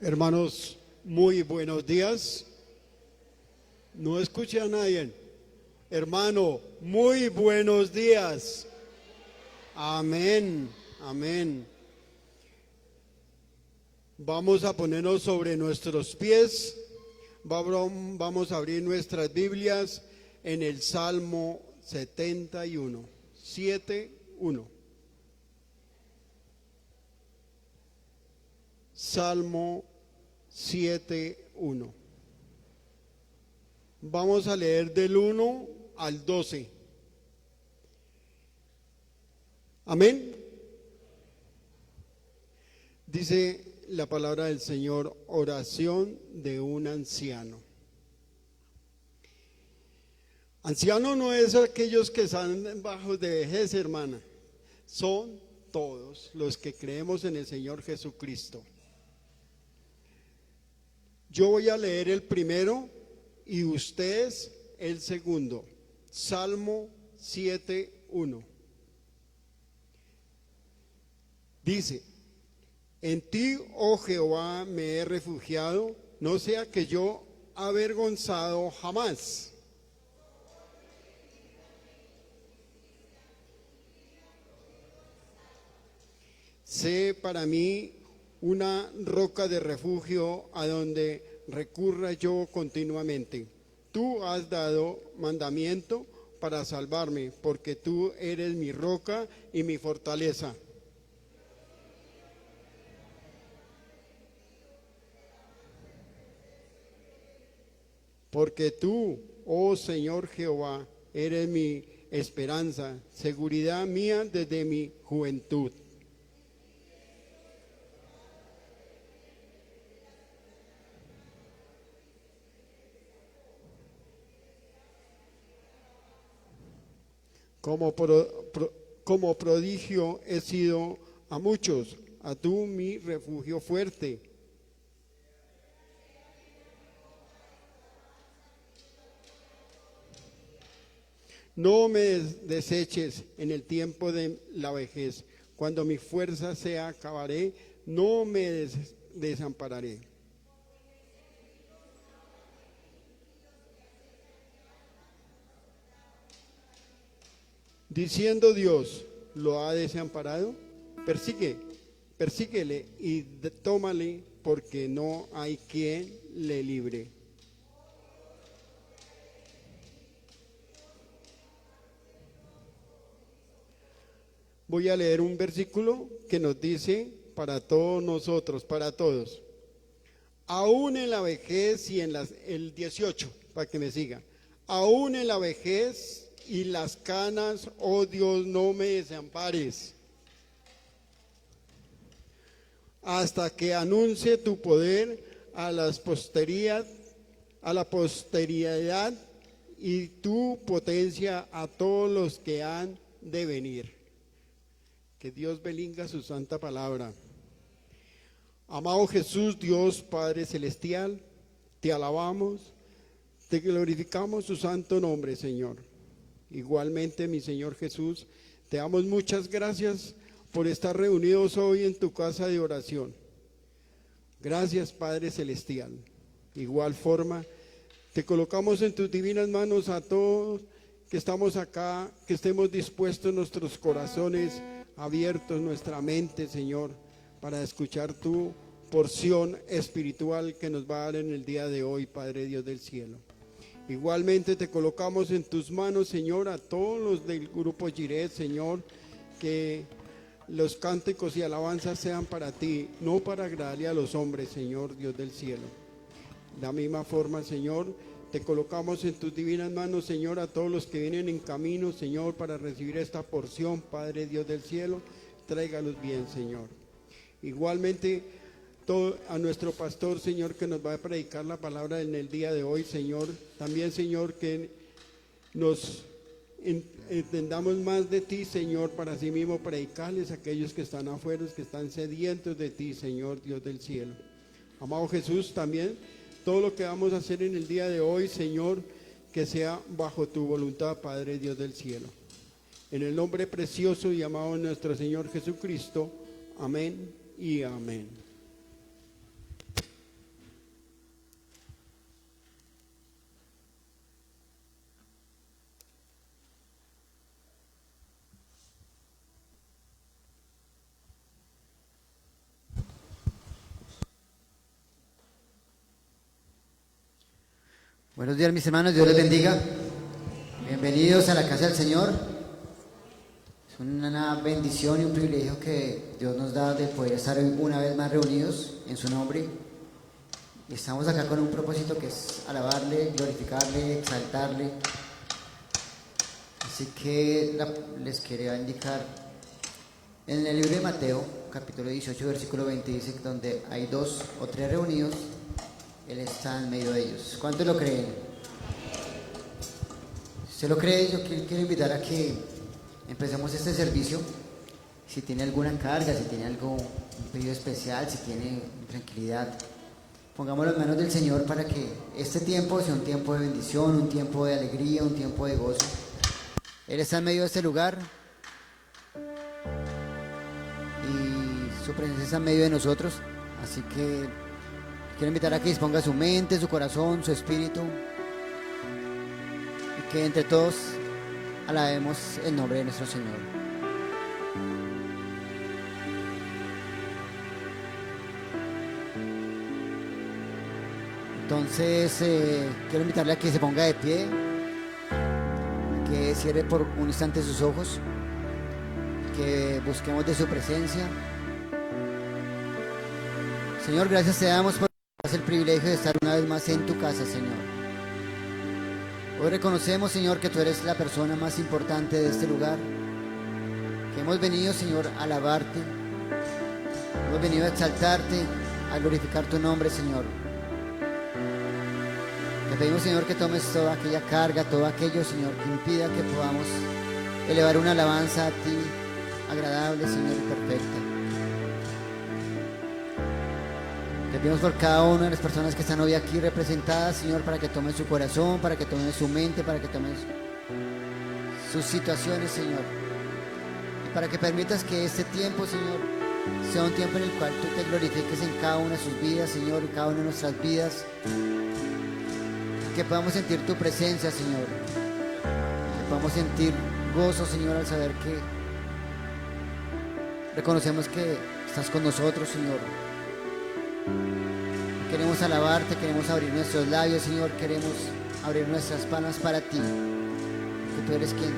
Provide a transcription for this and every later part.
Hermanos, muy buenos días. No escuché a nadie. Hermano, muy buenos días. Amén, amén. Vamos a ponernos sobre nuestros pies. Vamos a abrir nuestras Biblias en el Salmo 71, 7:1. Salmo 7:1. Vamos a leer del 1 al 12. Amén. Dice la palabra del Señor: oración de un anciano. Anciano no es aquellos que están bajos de vejez, hermana. Son todos los que creemos en el Señor Jesucristo. Yo voy a leer el primero y ustedes el segundo. Salmo 7:1. Dice: en ti, oh Jehová, me he refugiado, no sea que yo avergonzado jamás. Sé para mí una roca de refugio a donde recurra yo continuamente. Tú has dado mandamiento para salvarme, porque tú eres mi roca y mi fortaleza. Porque tú, oh Señor Jehová, eres mi esperanza, seguridad mía desde mi juventud. Como prodigio he sido a muchos, a tú mi refugio fuerte. No me deseches en el tiempo de la vejez, cuando mi fuerza se acabaré, no me desampararé. Diciendo Dios, ¿lo ha desamparado? Persíguele y tómale, porque no hay quien le libre. Voy a leer un versículo que nos dice para todos nosotros, para todos. Aún en la vejez y el 18, para que me siga. Aún en la vejez y las canas, oh Dios, no me desampares, hasta que anuncie tu poder a la posteridad y tu potencia a todos los que han de venir. Que Dios bendiga su santa palabra. Amado Jesús, Dios Padre Celestial, te alabamos, te glorificamos su santo nombre, Señor. Igualmente, mi Señor Jesús, te damos muchas gracias por estar reunidos hoy en tu casa de oración. Gracias, Padre Celestial. Igual forma, te colocamos en tus divinas manos a todos que estamos acá, que estemos dispuestos nuestros corazones abiertos, nuestra mente, Señor, para escuchar tu porción espiritual que nos va a dar en el día de hoy, Padre Dios del cielo. Igualmente te colocamos en tus manos, Señor, a todos los del grupo Jireh, Señor, que los cánticos y alabanzas sean para ti, no para agradarle a los hombres, Señor, Dios del cielo. De la misma forma, Señor, te colocamos en tus divinas manos, Señor, a todos los que vienen en camino, Señor, para recibir esta porción, Padre Dios del cielo, tráigalos bien, Señor. Igualmente, a nuestro pastor, Señor, que nos va a predicar la palabra en el día de hoy, Señor. También, Señor, que nos entendamos más de ti, Señor, para así mismo predicarles a aquellos que están afuera, que están sedientos de ti, Señor, Dios del cielo. Amado Jesús, también todo lo que vamos a hacer en el día de hoy, Señor, que sea bajo tu voluntad, Padre Dios del cielo. En el nombre precioso y amado de nuestro Señor Jesucristo. Amén y amén. Buenos días, mis hermanos, Dios les bendiga. Bienvenidos a la casa del Señor. Es una bendición y un privilegio que Dios nos da de poder estar una vez más reunidos en su nombre. Y estamos acá con un propósito que es alabarle, glorificarle, exaltarle. Así que les quería indicar en el libro de Mateo, capítulo 18, versículo 20, dice que donde hay 2 o 3 reunidos, Él está en medio de ellos. ¿Cuántos lo creen? Si usted lo cree, yo quiero invitar a que empecemos este servicio. Si tiene alguna carga, si tiene algo, un pedido especial, si tiene tranquilidad, pongámoslo en manos del Señor para que este tiempo sea un tiempo de bendición, un tiempo de alegría, un tiempo de gozo. Él está en medio de este lugar y su presencia está en medio de nosotros. Así que quiero invitar a que disponga su mente, su corazón, su espíritu y que entre todos alabemos el nombre de nuestro Señor. Entonces quiero invitarle a que se ponga de pie, que cierre por un instante sus ojos, que busquemos de su presencia. Señor, gracias te damos por el privilegio de estar una vez más en tu casa, Señor. Hoy reconocemos, Señor, que tú eres la persona más importante de este lugar, que hemos venido, Señor, a alabarte, hemos venido a exaltarte, a glorificar tu nombre, Señor. Te pedimos, Señor, que tomes toda aquella carga, todo aquello, Señor, que impida que podamos elevar una alabanza a ti, agradable, Señor, y perfecta. Te pedimos por cada una de las personas que están hoy aquí representadas, Señor, para que tomen su corazón, para que tomen su mente, para que tomen sus situaciones, Señor. Y para que permitas que este tiempo, Señor, sea un tiempo en el cual tú te glorifiques en cada una de sus vidas, Señor, en cada una de nuestras vidas. Que podamos sentir tu presencia, Señor. Que podamos sentir gozo, Señor, al saber que reconocemos que estás con nosotros, Señor. Queremos alabarte, queremos abrir nuestros labios, Señor. Queremos abrir nuestras palmas para ti. Que tú eres quien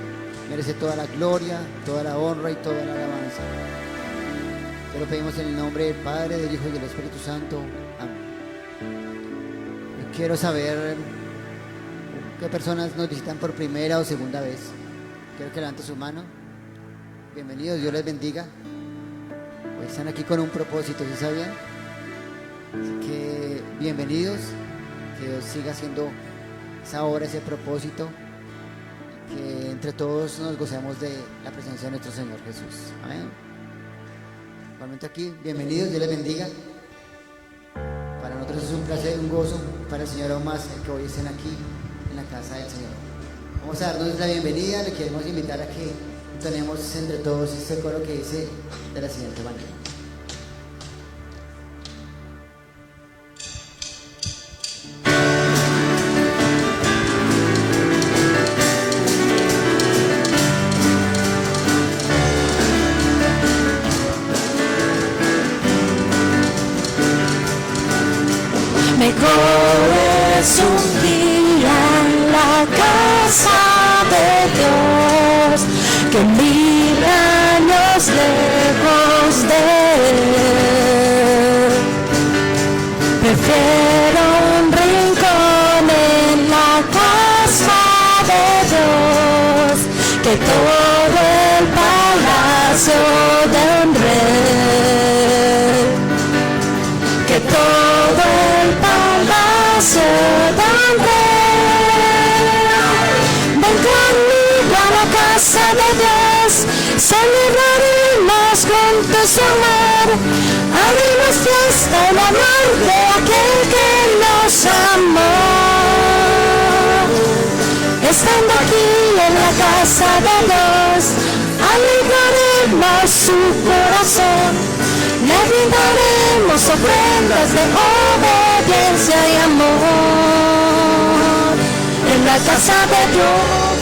merece toda la gloria, toda la honra y toda la alabanza. Te lo pedimos en el nombre del Padre, del Hijo y del Espíritu Santo. Amén. Yo quiero saber ¿qué personas nos visitan por primera o segunda vez? Quiero que levante su mano. Bienvenidos, Dios les bendiga. Hoy están aquí con un propósito, ¿sí sabían? Así que bienvenidos, que Dios siga haciendo esa obra, ese propósito, y que entre todos nos gocemos de la presencia de nuestro Señor Jesús. Amén. Igualmente aquí, bienvenidos, Dios les bendiga. Para nosotros es un placer, un gozo, para el Señor aún más el que hoy estén aquí en la casa del Señor. Vamos a darnos la bienvenida. Le queremos invitar a que tenemos entre todos este coro que dice de la siguiente manera: mejor es un día en la casa de Dios que 1000 años lejos de Él. Prefiero un rincón en la casa de Dios que todo el palacio de un rey, que todo el palacio de un rey. Ven conmigo a la casa de Dios, celebraremos juntos su amor, haremos fiesta en honor de aquel que nos amó. Estando aquí en la casa de Dios, alegraremos su corazón, le brindaremos ofrendas de obediencia y amor en la casa de Dios.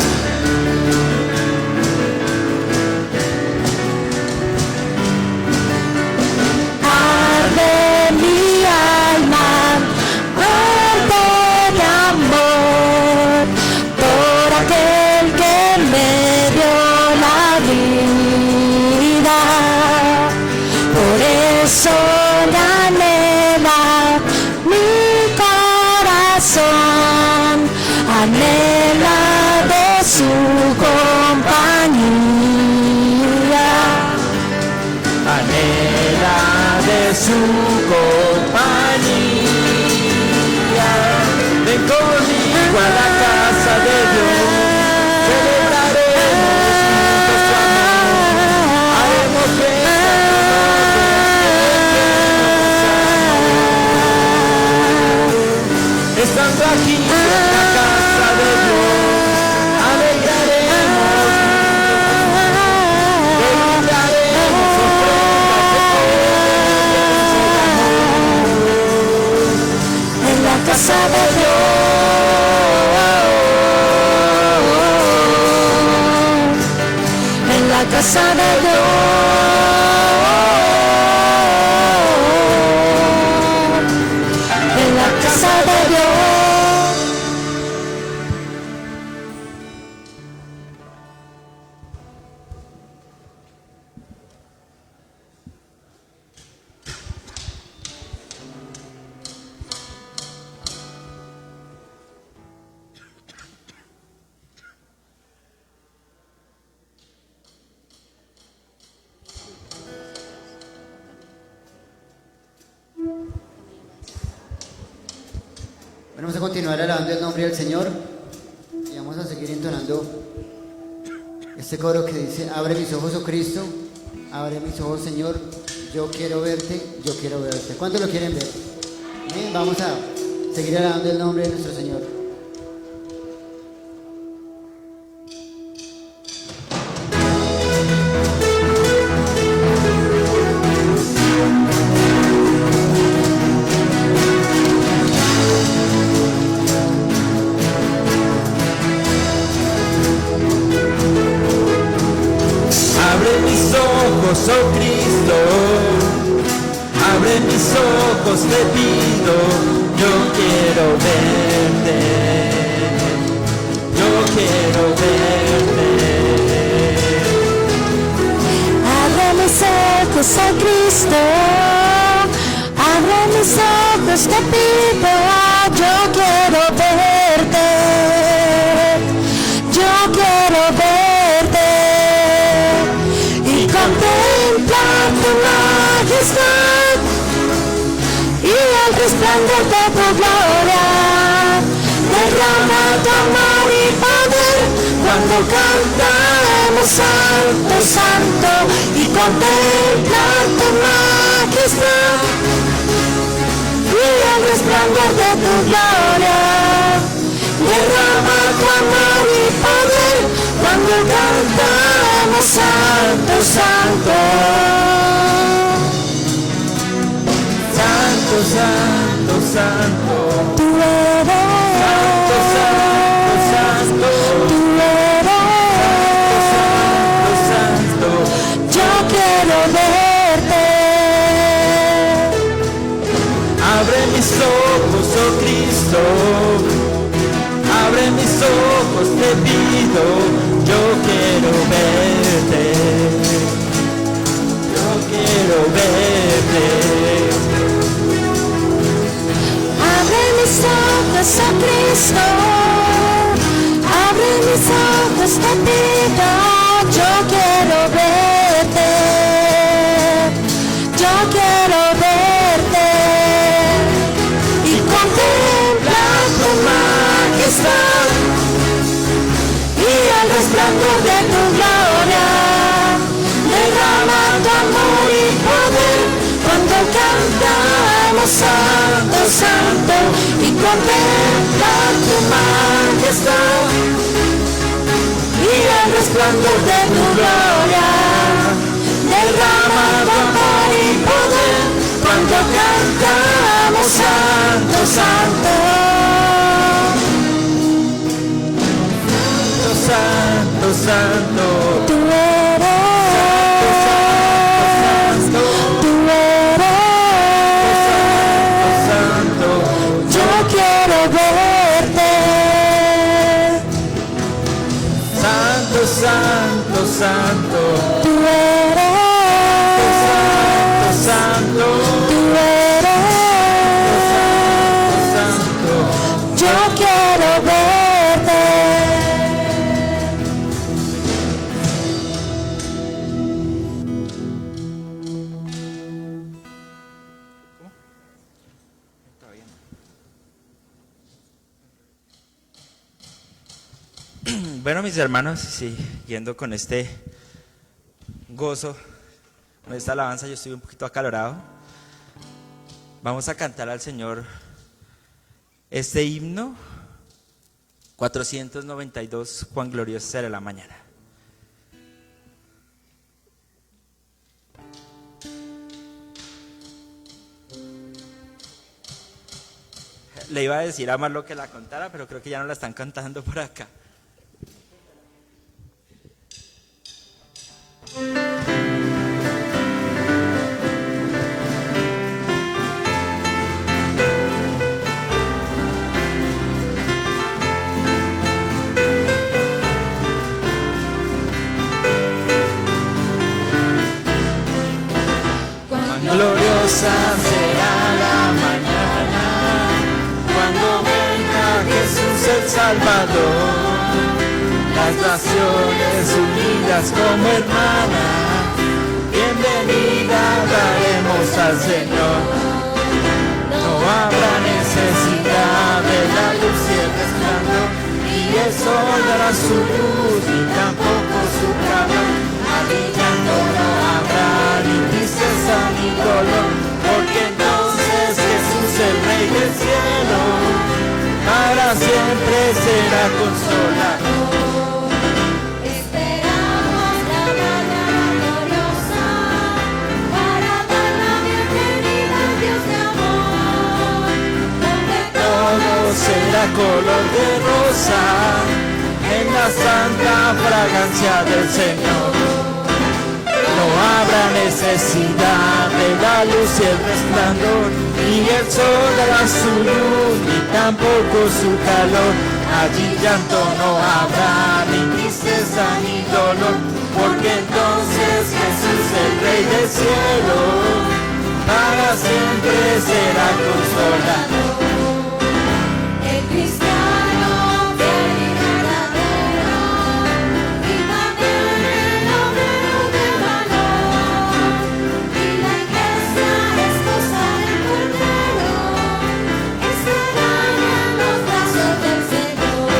Arde mi alma, arde de amor. corazón anhela de su compañía. Anhela de su compañía. Ven conmigo a la casa de Dios, celebraremos juntos su amor, haremos fiesta. Estando aquí en la casa de Dios, alegraremos juntos, brindaremos ofrendas de En la casa de Dios, en la casa de Dios, en la casa de Dios. Bueno, vamos a continuar alabando el nombre del Señor y vamos a seguir entonando este coro que dice: abre mis ojos, oh Cristo, abre mis ojos, Señor, yo quiero verte, yo quiero verte. ¿Cuántos lo quieren ver? Amén. Vamos a seguir alabando el nombre de nuestro Señor. Abre mis ojos, oh Cristo, abre mis ojos, te pido, yo quiero verte, yo quiero verte. Abre mis ojos, oh Cristo, abre mis ojos, te pido, yo quiero verte, yo quiero verte y contemplar tu majestad y el resplandor de tu gloria. Derrama tu amor y poder cuando cantamos santo, santo, y contemplar tu majestad y el resplandor de tu gloria. Derrama tu amor y poder cuando cantamos santo, santo. Santo, santo, santo, Tú eres, santo, santo, santo, tú eres, santo, santo. yo quiero verte. Abre mis ojos, oh Cristo, abre mis ojos, te pido, yo quiero verte, yo quiero verte. Abre mis ojos, oh Cristo, abre mis ojos, te pido, yo quiero verte, yo quiero verte y contemplar tu majestad y el resplandor de tu gloria. Derrama tu amor y poder cuando cantamos santo, santo, y contemplar tu majestad y el resplandor de tu gloria. Derrama tu amor y poder cuando cantamos santo, santo. Santo, santo, Tú eres, santo, tú eres, santo, yo quiero verte. santo, santo, santo, Tú eres, santo, tú eres, santo, yo quiero verte. Bueno, mis hermanos, siguiendo con este gozo, con esta alabanza, yo estoy un poquito acalorado. Vamos a cantar al Señor este himno 492, cuán gloriosa será la mañana. Le iba a decir a Marlo que la contara, pero creo que ya no la están cantando por acá. Gloriosa será la mañana cuando venga Jesús el Salvador. Las naciones unidas como hermanas, bienvenida daremos al Señor. No habrá necesidad de la luz y el resplandor, y el sol dará su luz y tampoco su calor. Allí llanto no habrá ni tristeza ni dolor, porque entonces Jesús el Rey del cielo para siempre será consolador. Esperamos la mañana gloriosa para dar la bienvenida al Dios de amor, donde Todo será color de rosa en la santa fragancia del Señor. No habrá necesidad de la luz y el resplandor, ni el sol dará su luz, ni tampoco su calor. Allí llanto no habrá, ni tristeza ni dolor, porque entonces Jesús el Rey del cielo para siempre será consolador. el cristiano fiel y verdadero, y también el obrero de valor, y la iglesia esposa del Cordero, estarán en los brazos del Señor.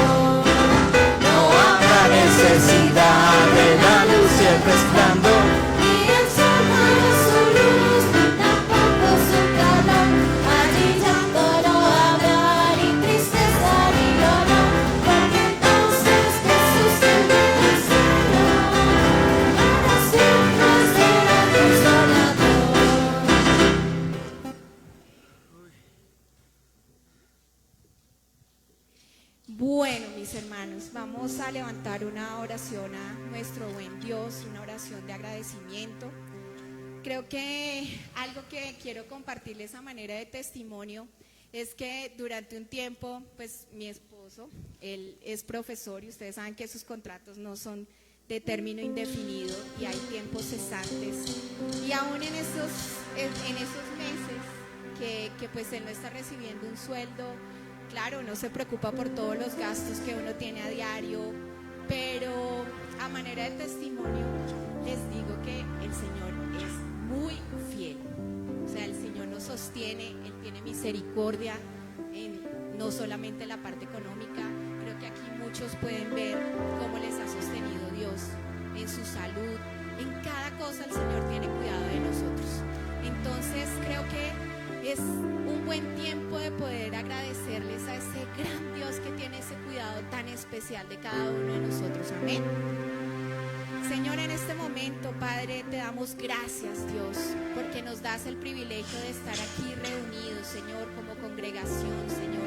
No habrá necesidad de la luz y el resplandor, Ni el sol dará su luz, ni tampoco su calor. Allí llanto no habrá, ni tristeza ni dolor, porque entonces Jesús el Rey del cielo para siempre será consolador. Bueno, mis hermanos, vamos a levantar una oración a nuestro buen Dios, una oración de agradecimiento. Creo que algo que quiero compartirles a manera de testimonio es que durante un tiempo, pues mi esposo, él es profesor y ustedes saben que sus contratos no son de término indefinido y hay tiempos cesantes. Y aún en esos meses que pues él no está recibiendo un sueldo, claro, no se preocupa por todos los gastos que uno tiene a diario, pero a manera de testimonio les digo que el Señor es muy fiel. O sea, el Señor nos sostiene, Él tiene misericordia en no solamente la parte económica. Creo que aquí muchos pueden ver cómo les ha sostenido Dios en su salud. En cada cosa el Señor tiene cuidado de nosotros. Entonces creo que es un buen tiempo de poder agradecerles a ese gran Dios que tiene ese cuidado tan especial de cada uno de nosotros. Amén. Señor, en este momento, Padre, te damos gracias, Dios, porque nos das el privilegio de estar aquí reunidos, Señor, como congregación, Señor,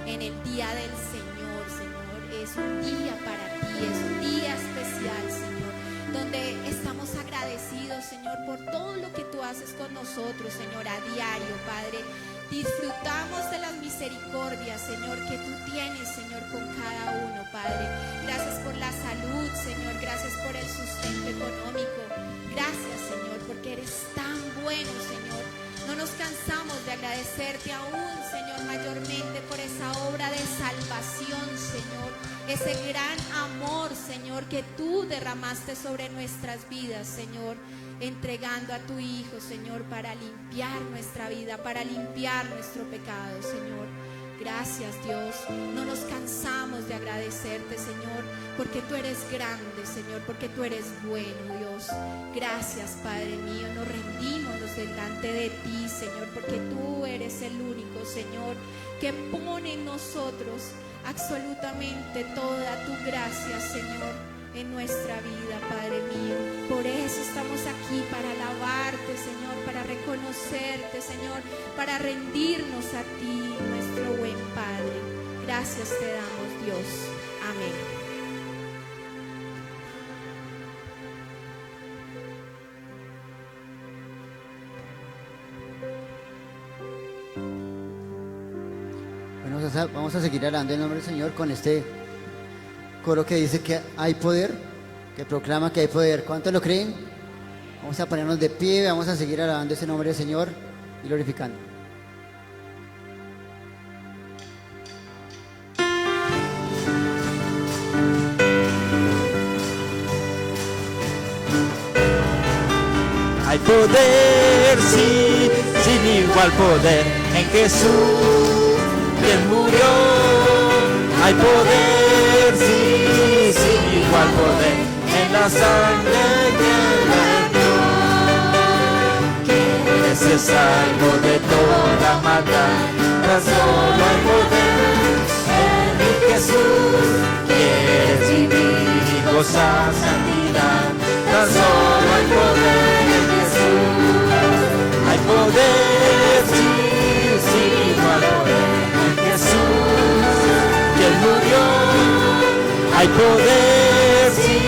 en el día del Señor, Señor. Es un día para ti, es un día especial, Señor, donde estamos agradecidos, Señor, por todo lo que tú haces con nosotros, Señor, a diario, Padre. Disfrutamos de las misericordias, Señor, que tú tienes, Señor, con cada uno, Padre. Gracias por la salud, Señor. Gracias por el sustento económico. Gracias, Señor, porque eres tan bueno, Señor. No nos cansamos de agradecerte aún, Señor, mayormente por esa obra de salvación ese gran amor, Señor, que tú derramaste sobre nuestras vidas, Señor, entregando a tu Hijo, Señor, para limpiar nuestra vida, para limpiar nuestro pecado, Señor. Gracias, Dios. No nos cansamos de agradecerte, Señor, porque tú eres grande, Señor, porque tú eres bueno, Dios. Gracias, Padre mío. Nos rendimos delante de ti, Señor, porque tú eres el único, Señor, que pone en nosotros absolutamente toda tu gracia, Señor, en nuestra vida, Padre mío. Por eso estamos aquí, para alabarte, Señor, para reconocerte, Señor, para rendirnos a ti, nuestro buen Padre. Gracias te damos, Dios. Amén. Bueno, vamos a seguir alabando el nombre del Señor con este coro que dice que hay poder, que proclama que hay poder. ¿Cuántos lo creen? Vamos a ponernos de pie, vamos a seguir alabando ese nombre del Señor y glorificando. Hay poder, sí, sin igual poder en Jesús, quien murió. Hay poder, sí, sin igual poder en la sangre que vertió. Que es salvo de toda maldad, tan solo hay poder en Jesús, quieres vivir y gozar santidad, tan solo hay poder en Jesús. Hay poder, sí, sin igual poder en Jesús, quien murió. Hay poder, sí,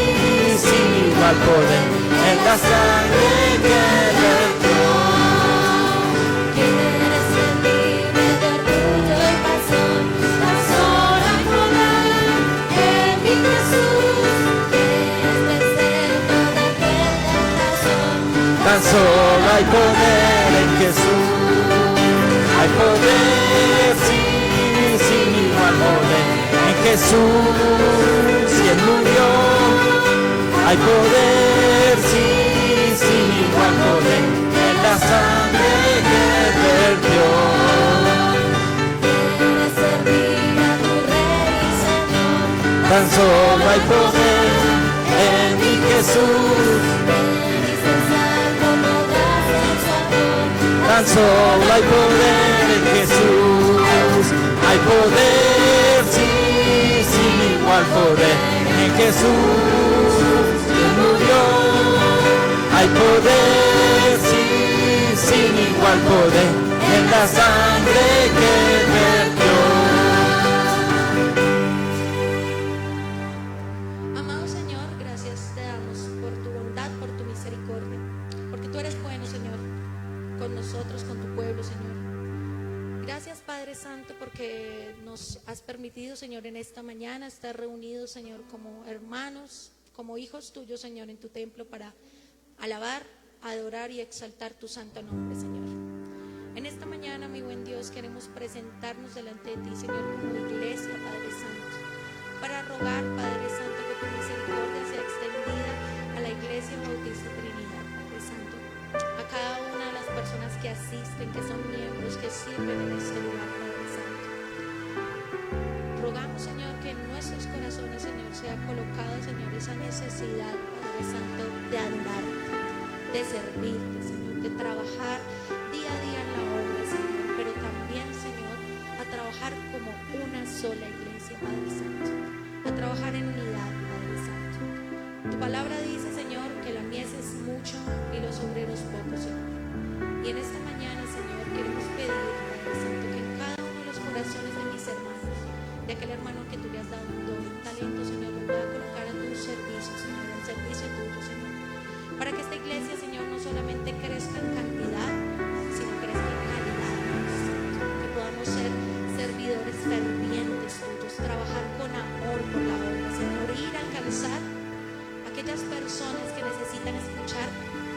sin igual poder en la sangre que vertió. Quieres ser libre de orgullo y pasión, tan solo hay poder en mi Jesús. Quieres vencer toda tentación, Tan solo hay poder en Jesús. Hay poder, sí, sin igual poder en Jesús, quien murió. Hay poder, sí, sin igual poder en la sangre que vertió. quieres servir a tu Rey y Señor, Tan solo hay poder en mi Jesús. veniste salvo, podrás en su amor. Tan solo hay poder en Jesús. Hay poder, sí, sin igual poder en Jesús, quien murió. Hay poder, sí, sin igual poder en la sangre que vertió. Amado Señor, gracias te damos por tu bondad, por tu misericordia, porque tú eres bueno, Señor, con nosotros, con tu pueblo, Señor. Gracias, Padre Santo, porque nos has permitido, Señor, en esta mañana estar reunidos, Señor, como hermanos, como hijos tuyos, Señor, en tu templo para alabar, adorar y exaltar tu santo nombre, Señor. En esta mañana, mi buen Dios, queremos presentarnos delante de ti, Señor, como iglesia, Padre Santo, para rogar, Padre Santo, que tu misericordia sea extendida a la Iglesia Bautista Trinidad, Padre Santo, a cada una de las personas que asisten, que son miembros, que sirven en este lugar, Padre Santo. Rogamos, Señor, que en nuestros corazones, Señor, sea colocada, Señor, esa necesidad, Padre Santo, de adorarte, de servirte, Señor, de trabajar día a día en la obra, Señor, pero también, Señor, a trabajar como una sola iglesia, Padre Santo, a trabajar en unidad, Padre Santo. Tu palabra dice, Señor, que la mies es mucha y los obreros pocos, Señor. Y en esta mañana, Señor, queremos pedir, Padre Santo, que en cada uno de los corazones de mis hermanos, de aquel hermano que tú le has dado un don, un talento, Señor, lo pueda colocar a tu servicio, Señor, al servicio tuyo, Señor. Para que esta iglesia, Señor, no solamente crezca en cantidad, sino crezca en calidad, Padre Santo. Que podamos ser servidores fervientes tuyos, trabajar con amor por la obra, Señor, ir a alcanzar a aquellas personas que necesitan escuchar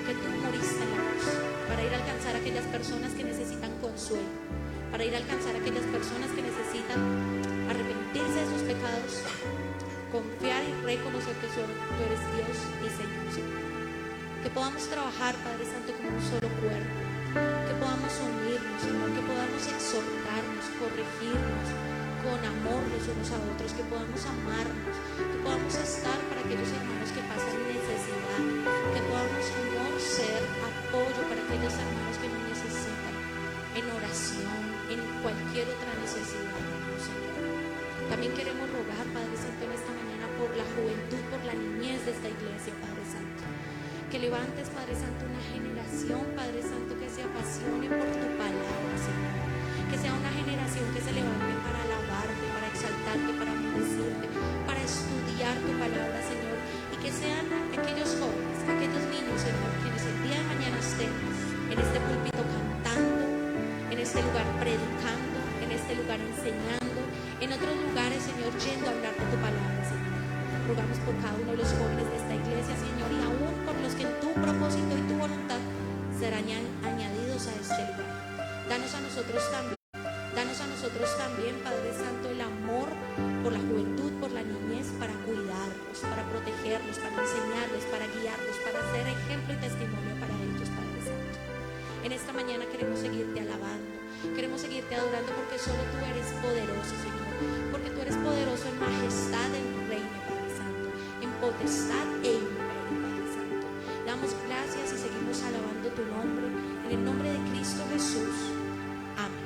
que tú moriste en la cruz, para ir a alcanzar a aquellas personas que necesitan consuelo, para ir a alcanzar a aquellas personas que necesitan arrepentirse de sus pecados, reconocer que solo tú eres Dios y Señor, Señor. Que podamos trabajar, Padre Santo, como un solo cuerpo. Que podamos unirnos, Señor. Que podamos exhortarnos, corregirnos con amor los unos a otros. Que podamos amarnos. Que podamos estar para aquellos hermanos que pasan necesidad. Que podamos, Señor, ser apoyo para aquellos hermanos que nos necesitan en oración, en cualquier otra necesidad, Señor. También queremos rogar, Padre Santo, en esta mañana por la juventud, por la niñez de esta iglesia, Padre Santo. Que levantes, Padre Santo, una generación, Padre Santo, que se apasione por tu palabra, Señor. Que sea una generación que se levante para alabarte, para exaltarte, para bendecirte, para estudiar tu palabra, Señor. Y que sean aquellos jóvenes, aquellos niños, Señor, quienes el día de mañana estén en este púlpito cantando, en este lugar predicando, en este lugar enseñando, en otros lugares, Señor, yendo a hablar de tu palabra, Señor. Rogamos por cada uno de los jóvenes de esta iglesia, Señor, y aún por los que en tu propósito y tu voluntad serán añadidos a este lugar. Danos a nosotros también, Padre Santo, el amor por la juventud, por la niñez, para cuidarlos, para protegerlos, para enseñarles, para guiarlos, para ser ejemplo y testimonio para ellos, Padre Santo. En esta mañana queremos seguirte alabando, queremos seguirte adorando, porque solo tú eres poderoso, Señor, porque tú eres poderoso en majestad, en reino, Padre Santo, en potestad e imperio, Padre Santo. Damos gracias y seguimos alabando tu nombre, en el nombre de Cristo Jesús. Amén.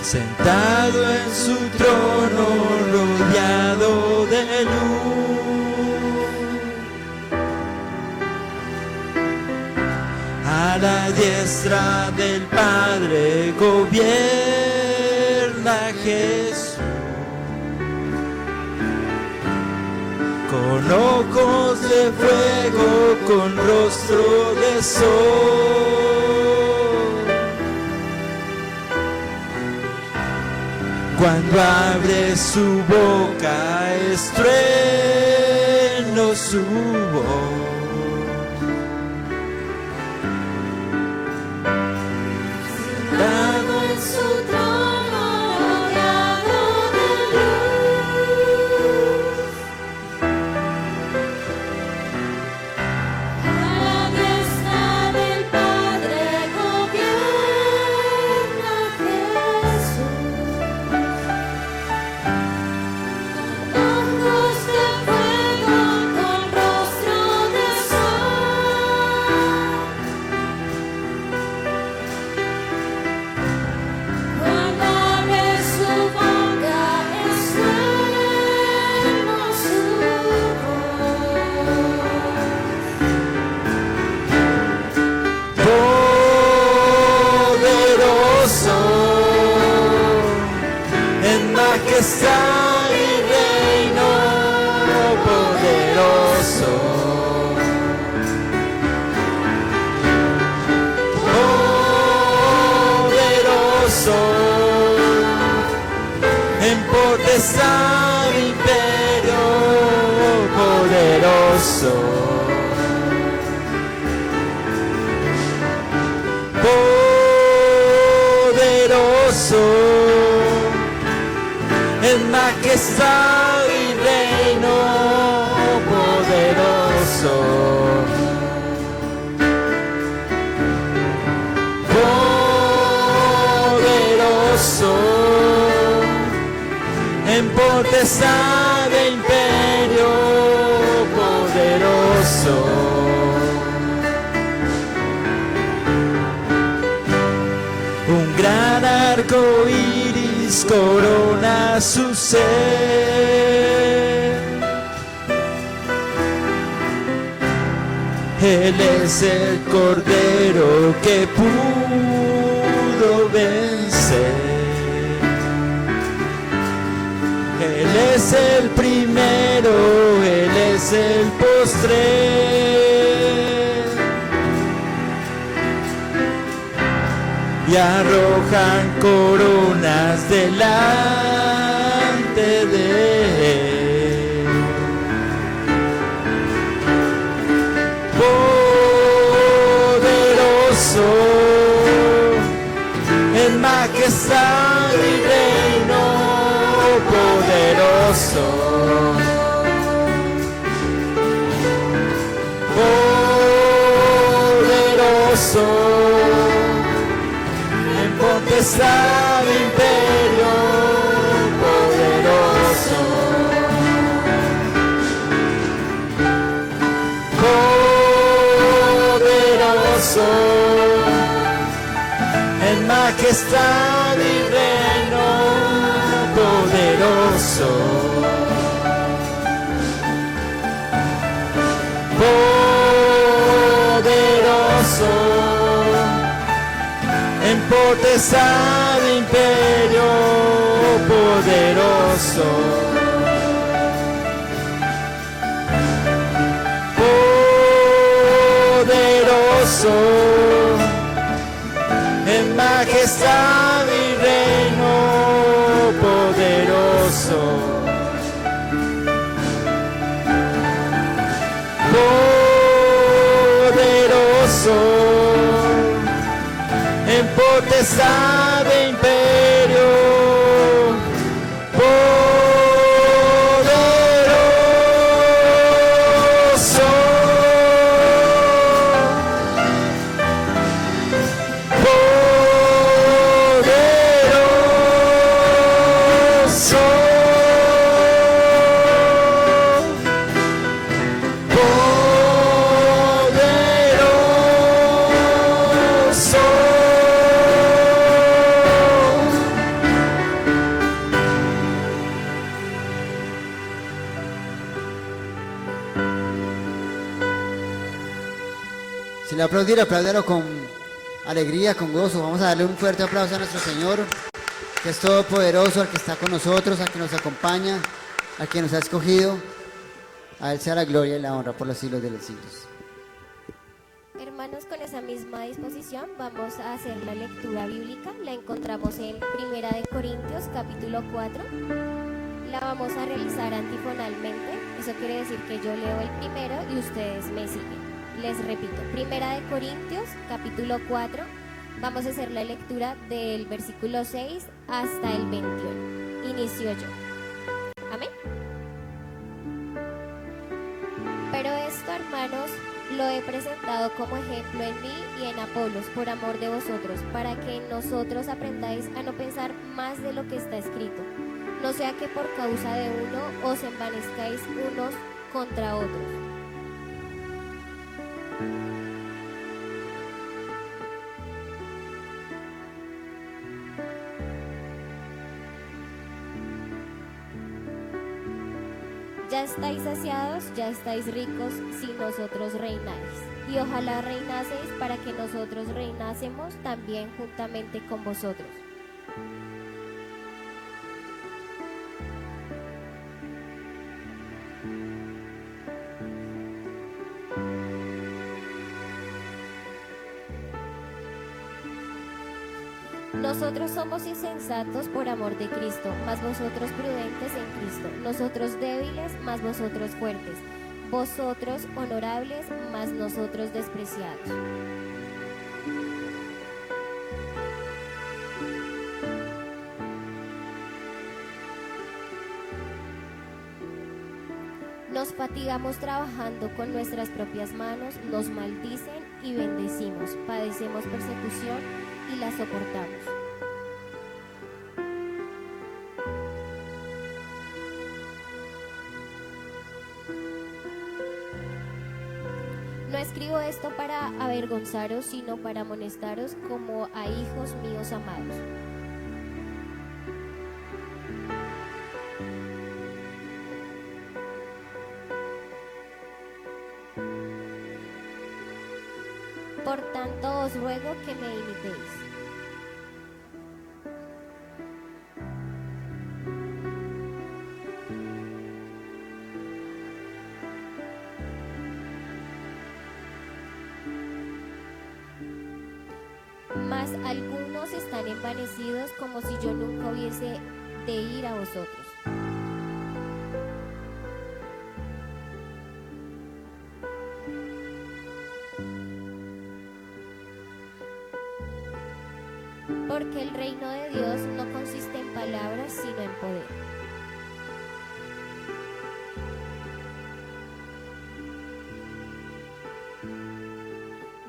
Sentado en su trono, rodeado de luz, a la diestra del Padre gobierna Jesús, con ojos de fuego, con rostro de sol. Cuando abre su boca, estruendo su voz. Sentado en su trono, rodeado de luz, a la diestra del Padre gobierna Jesús. Ojos de fuego, con rostro de sol. Cuando abre su boca, estruendo su Poderoso en majestad y reino, poderoso. Poderoso en potestad e imperio, poderoso. Poderoso en majestad y reino, poderoso. Poderoso en potestad e imperio, poderoso. Un gran arco iris corona su ser. Él es el Cordero que pudo vencer. Él es el primero, Él es el postrer. y arrojan coronas delante de él. Poderoso en majestad y reino, poderoso. Poderoso en potestad de imperio, poderoso. Poderoso en majestad y reino, poderoso. Poderoso en potestad de imperio, poderoso. Poderoso en majestad y reino, poderoso. Poderoso en potestad de imperio, poderoso. Poderoso. Si le aplaudir, apláudalo con alegría, con gozo. Vamos a darle un fuerte aplauso a nuestro Señor, que es todopoderoso, al que está con nosotros, al que nos acompaña, al que nos ha escogido. A Él sea la gloria y la honra por los siglos de los siglos. Hermanos, con esa misma disposición vamos a hacer la lectura bíblica. La encontramos en Primera de Corintios, capítulo 4. La vamos a realizar antifonalmente. Eso quiere decir que yo leo el primero y ustedes me siguen. Les repito, Primera de Corintios, capítulo 4. Vamos a hacer la lectura del versículo 6 hasta el 21. Inicio yo. Amén. Pero esto, hermanos, lo he presentado como ejemplo en mí y en Apolos, por amor de vosotros, para que en nosotros aprendáis a no pensar más de lo que está escrito. No sea que por causa de uno os envanezcáis unos contra otros. Ya estáis saciados, ya estáis ricos, si nosotros reináis. Y ojalá reinaseis para que nosotros reinásemos también juntamente con vosotros. Nosotros somos insensatos por amor de Cristo, mas vosotros prudentes en Cristo. Nosotros débiles, mas vosotros fuertes. Vosotros honorables, mas nosotros despreciados. Nos fatigamos trabajando con nuestras propias manos, nos maldicen y bendecimos, padecemos persecución y la soportamos. No escribo esto para avergonzaros, sino para amonestaros como a hijos míos amados. Por tanto os ruego que me imitéis. Mas algunos están envanecidos como si yo nunca hubiese de ir a vosotros. Porque el reino de Dios no consiste en palabras, sino en poder.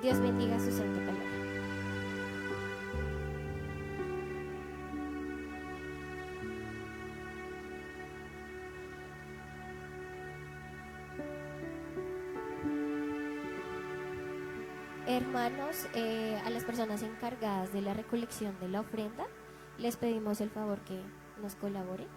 Dios bendiga su santa palabra. Hermanos, a las personas encargadas de la recolección de la ofrenda, les pedimos el favor que nos colaboren.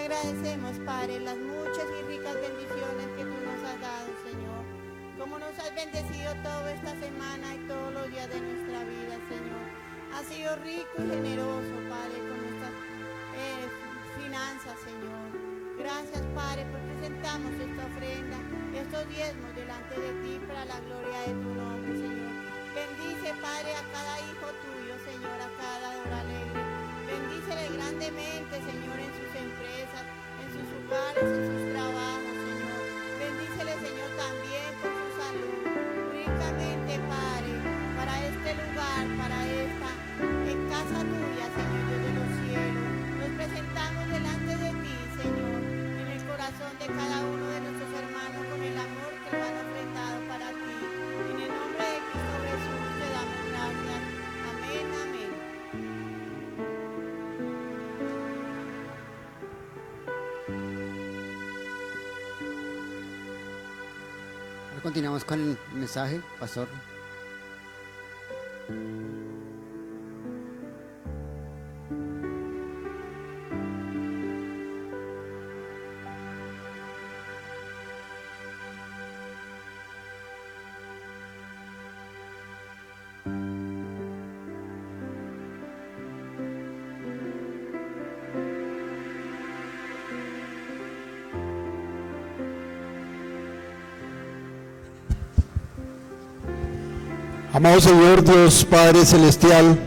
agradecemos, Padre, las muchas y ricas bendiciones que tú nos has dado, Señor. Como nos has bendecido toda esta semana y todos los días de nuestra vida, Señor. Has sido rico y generoso, Padre, con nuestras finanzas, Señor. Gracias, Padre, porque presentamos esta ofrenda, estos diezmos delante de ti para la gloria de tu nombre, Señor. Bendice, Padre, a cada hijo tuyo, Señor, a cada hora alegre. Bendícele grandemente, Señor, en sus empresas, en sus hogares, en sus trabajos, Señor. Bendícele, Señor, también con su salud. Ricamente, Padre, para este lugar, para esta en casa tuya, Señor, Dios de los cielos. Nos presentamos delante de ti, Señor, en el corazón de cada uno de nuestros hermanos con el amor que lo han ofrendado para ti. En el nombre de Cristo Jesús te damos gracias. Amén, amén. Ahora continuamos con el mensaje, pastor. Amado Señor Dios Padre Celestial,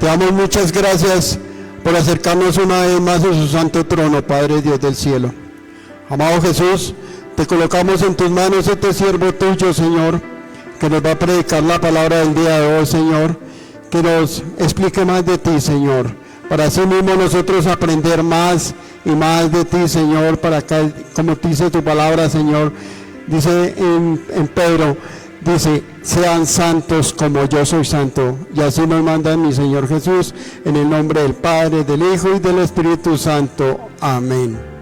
te damos muchas gracias por acercarnos una vez más a su santo trono, Padre Dios del cielo. Amado Jesús, te colocamos en tus manos este siervo tuyo, Señor, que nos va a predicar la palabra del día de hoy, Señor, que nos explique más de ti, Señor, para así mismo nosotros aprender más y más de ti, Señor, para acá, como dice tu palabra, Señor, dice en Pedro, dice, sean santos como yo soy santo. Y así nos manda mi Señor Jesús, en el nombre del Padre, del Hijo y del Espíritu Santo. Amén.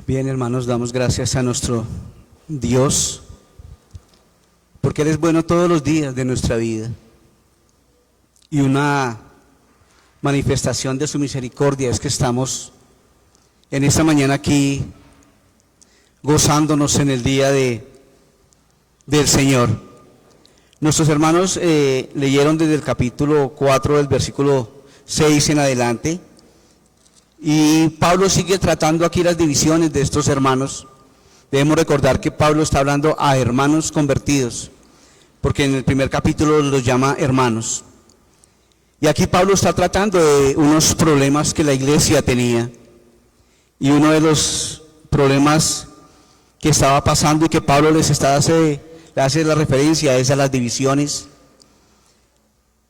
Bien, hermanos, damos gracias a nuestro Dios, porque Él es bueno todos los días de nuestra vida. Y una manifestación de su misericordia es que estamos en esta mañana aquí gozándonos en el día del Señor. Nuestros hermanos leyeron desde el capítulo 4 del versículo 6 en adelante. Y Pablo sigue tratando aquí las divisiones de estos hermanos. Debemos recordar que Pablo está hablando a hermanos convertidos, porque en el primer capítulo los llama hermanos. Y aquí Pablo está tratando de unos problemas que la iglesia tenía. Y uno de los problemas que estaba pasando y que Pablo le hace la referencia es a las divisiones.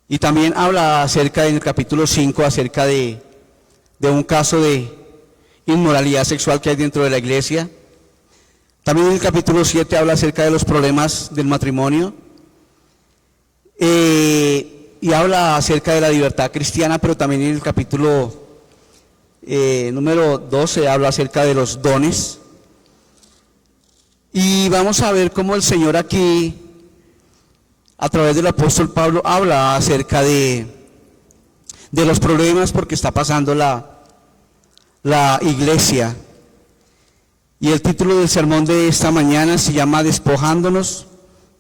Y también habla acerca, en el capítulo 5, acerca de un caso de inmoralidad sexual que hay dentro de la iglesia. También en el capítulo 7 habla acerca de los problemas del matrimonio, y habla acerca de la libertad cristiana, pero también en el capítulo número 12 habla acerca de los dones. Y vamos a ver cómo el Señor aquí, a través del apóstol Pablo, habla acerca de los problemas porque está pasando la iglesia. Y el título del sermón de esta mañana se llama Despojándonos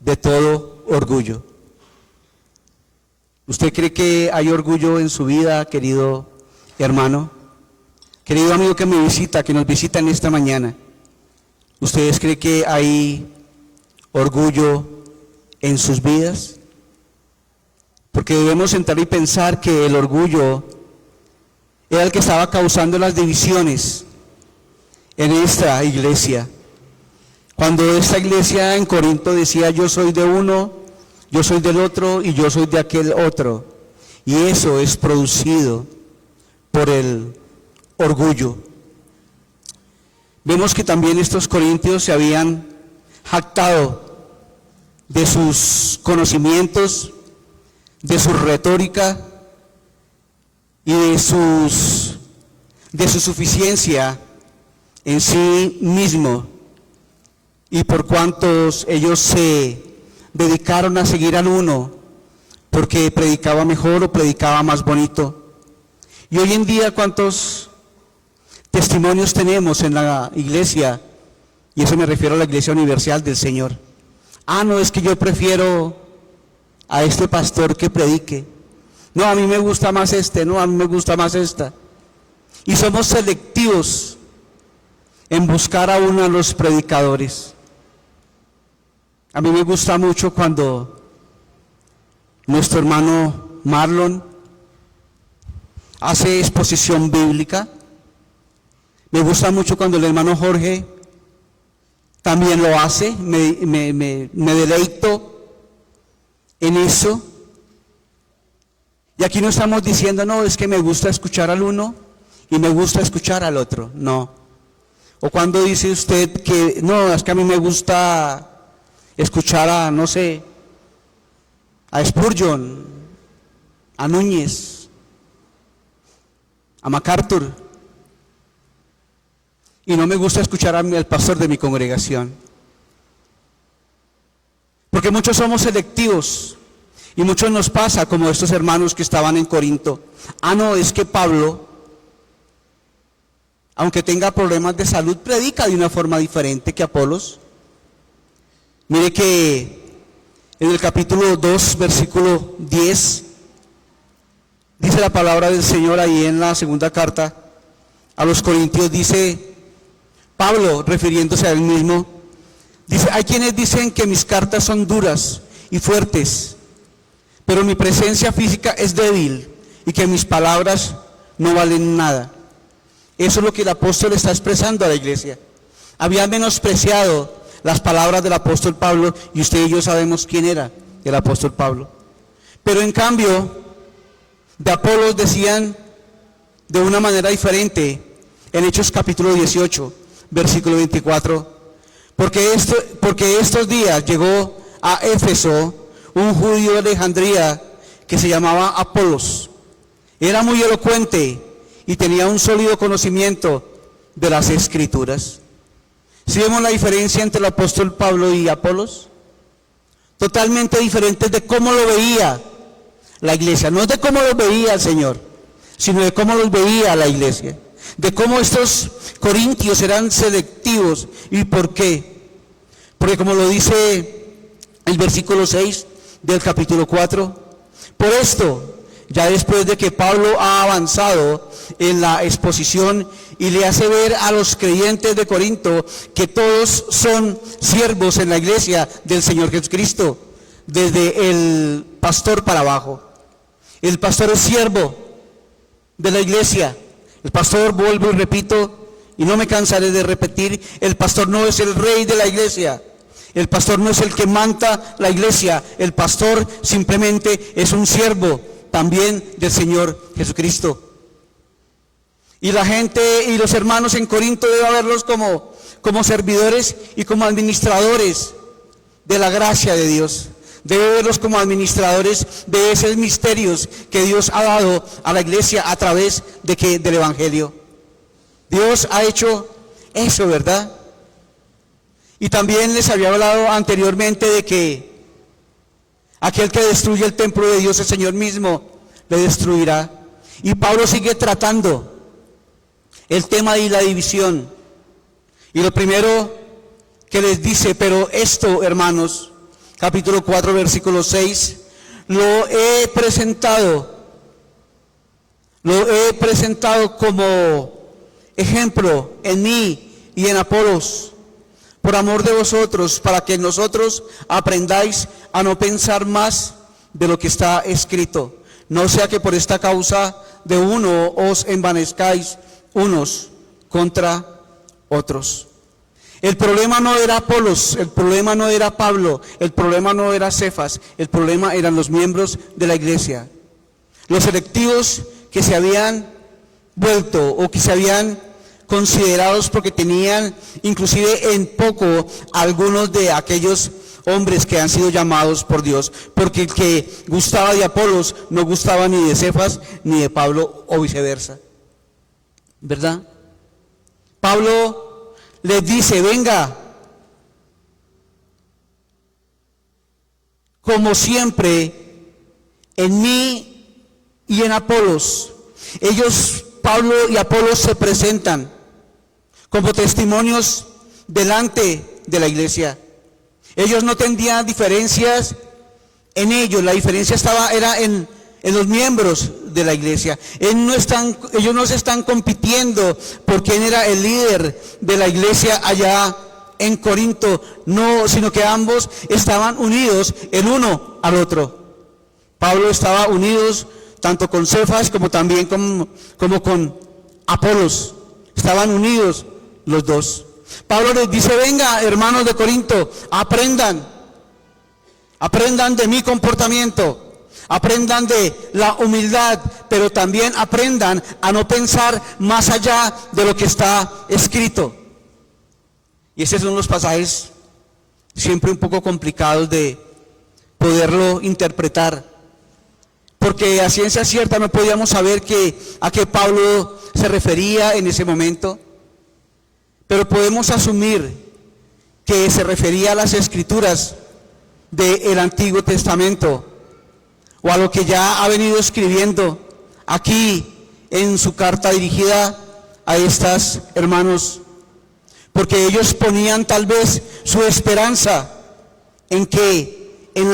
de todo orgullo. ¿Usted cree que hay orgullo en su vida, querido hermano? Querido amigo que me visita, que nos visita en esta mañana. ¿Ustedes creen que hay orgullo en sus vidas? Porque debemos sentar y pensar que el orgullo era el que estaba causando las divisiones en esta iglesia. Cuando esta iglesia en Corinto decía, yo soy de uno, yo soy del otro y yo soy de aquel otro. Y eso es producido por el orgullo. Vemos que también estos corintios se habían jactado de sus conocimientos, de su retórica y de su suficiencia en sí mismo, y por cuantos ellos se dedicaron a seguir al uno porque predicaba mejor o predicaba más bonito. Y hoy en día, ¿cuántos testimonios tenemos en la iglesia? Y eso me refiero a la iglesia universal del Señor. No, es que yo prefiero a este pastor que predique. No, a mí me gusta más este, no, a mí me gusta más esta. Y somos selectivos en buscar a uno de los predicadores. A mí me gusta mucho cuando nuestro hermano Marlon hace exposición bíblica. Me gusta mucho cuando el hermano Jorge también lo hace. Me deleito en eso. Y aquí no estamos diciendo, no, es que me gusta escuchar al uno y me gusta escuchar al otro, no. O cuando dice usted que, no, es que a mí me gusta escuchar a, no sé, a Spurgeon, a Núñez, a MacArthur, y no me gusta escuchar al pastor de mi congregación. Porque muchos somos selectivos. Y muchos nos pasa como estos hermanos que estaban en Corinto. No, es que Pablo, aunque tenga problemas de salud, predica de una forma diferente que Apolos. Mire que en el capítulo 2, versículo 10, dice la palabra del Señor ahí en la segunda carta a los Corintios, dice Pablo, refiriéndose a él mismo, dice, hay quienes dicen que mis cartas son duras y fuertes, pero mi presencia física es débil y que mis palabras no valen nada. Eso es lo que el apóstol está expresando a la iglesia. Habían menospreciado las palabras del apóstol Pablo, y usted y yo sabemos quién era el apóstol Pablo. Pero en cambio, de Apolos decían de una manera diferente en Hechos capítulo 18, versículo 24, porque estos días llegó a Éfeso un judío de Alejandría que se llamaba Apolos. Era muy elocuente y tenía un sólido conocimiento de las Escrituras. ¿Sí vemos la diferencia entre el apóstol Pablo y Apolos? Totalmente diferentes de cómo lo veía la iglesia, no de cómo los veía el Señor, sino de cómo los veía la iglesia, de cómo estos corintios eran selectivos. ¿Y por qué? Porque como lo dice el versículo 6 del capítulo 4, por esto, ya después de que Pablo ha avanzado en la exposición y le hace ver a los creyentes de Corinto que todos son siervos en la iglesia del Señor Jesucristo, desde el pastor para abajo. El pastor es siervo de la iglesia. El pastor, vuelvo y repito, y no me cansaré de repetir, el pastor no es el rey de la iglesia. El pastor no es el que manda la iglesia. El pastor simplemente es un siervo también del Señor Jesucristo. Y la gente y los hermanos en Corinto deben verlos como servidores y como administradores de la gracia de Dios. Debe verlos como administradores de esos misterios que Dios ha dado a la iglesia a través del Evangelio. Dios ha hecho eso, ¿verdad? Y también les había hablado anteriormente de que aquel que destruye el templo de Dios, el Señor mismo, le destruirá. Y Pablo sigue tratando el tema de la división. Y lo primero que les dice, pero esto, hermanos, capítulo 4, versículo 6, lo he presentado como ejemplo en mí y en Apolos, por amor de vosotros, para que nosotros aprendáis a no pensar más de lo que está escrito, no sea que por esta causa de uno os envanezcáis unos contra otros. El problema no era Apolos, el problema no era Pablo, el problema no era Cefas, el problema eran los miembros de la iglesia, los selectivos que se habían vuelto o que se habían considerados porque tenían inclusive en poco algunos de aquellos hombres que han sido llamados por Dios, porque el que gustaba de Apolos no gustaba ni de Cefas ni de Pablo o viceversa, ¿verdad? Pablo les dice, venga, como siempre, en mí y en Apolos. Ellos, Pablo y Apolos, se presentan como testimonios delante de la iglesia. Ellos no tenían diferencias en ellos, la diferencia era en los miembros de la iglesia. Ellos no se están compitiendo por quién era el líder de la iglesia allá en Corinto, no, sino que ambos estaban unidos el uno al otro. Pablo estaba unidos tanto con Cefas como también como con Apolos, estaban unidos los dos. Pablo les dice, venga, hermanos de Corinto, aprendan de mi comportamiento, aprendan de la humildad, pero también aprendan a no pensar más allá de lo que está escrito. Y esos son los pasajes siempre un poco complicados de poderlo interpretar, porque a ciencia cierta no podíamos saber a qué Pablo se refería en ese momento, pero podemos asumir que se refería a las escrituras del Antiguo Testamento, o a lo que ya ha venido escribiendo aquí en su carta dirigida a estas hermanos, porque ellos ponían tal vez su esperanza en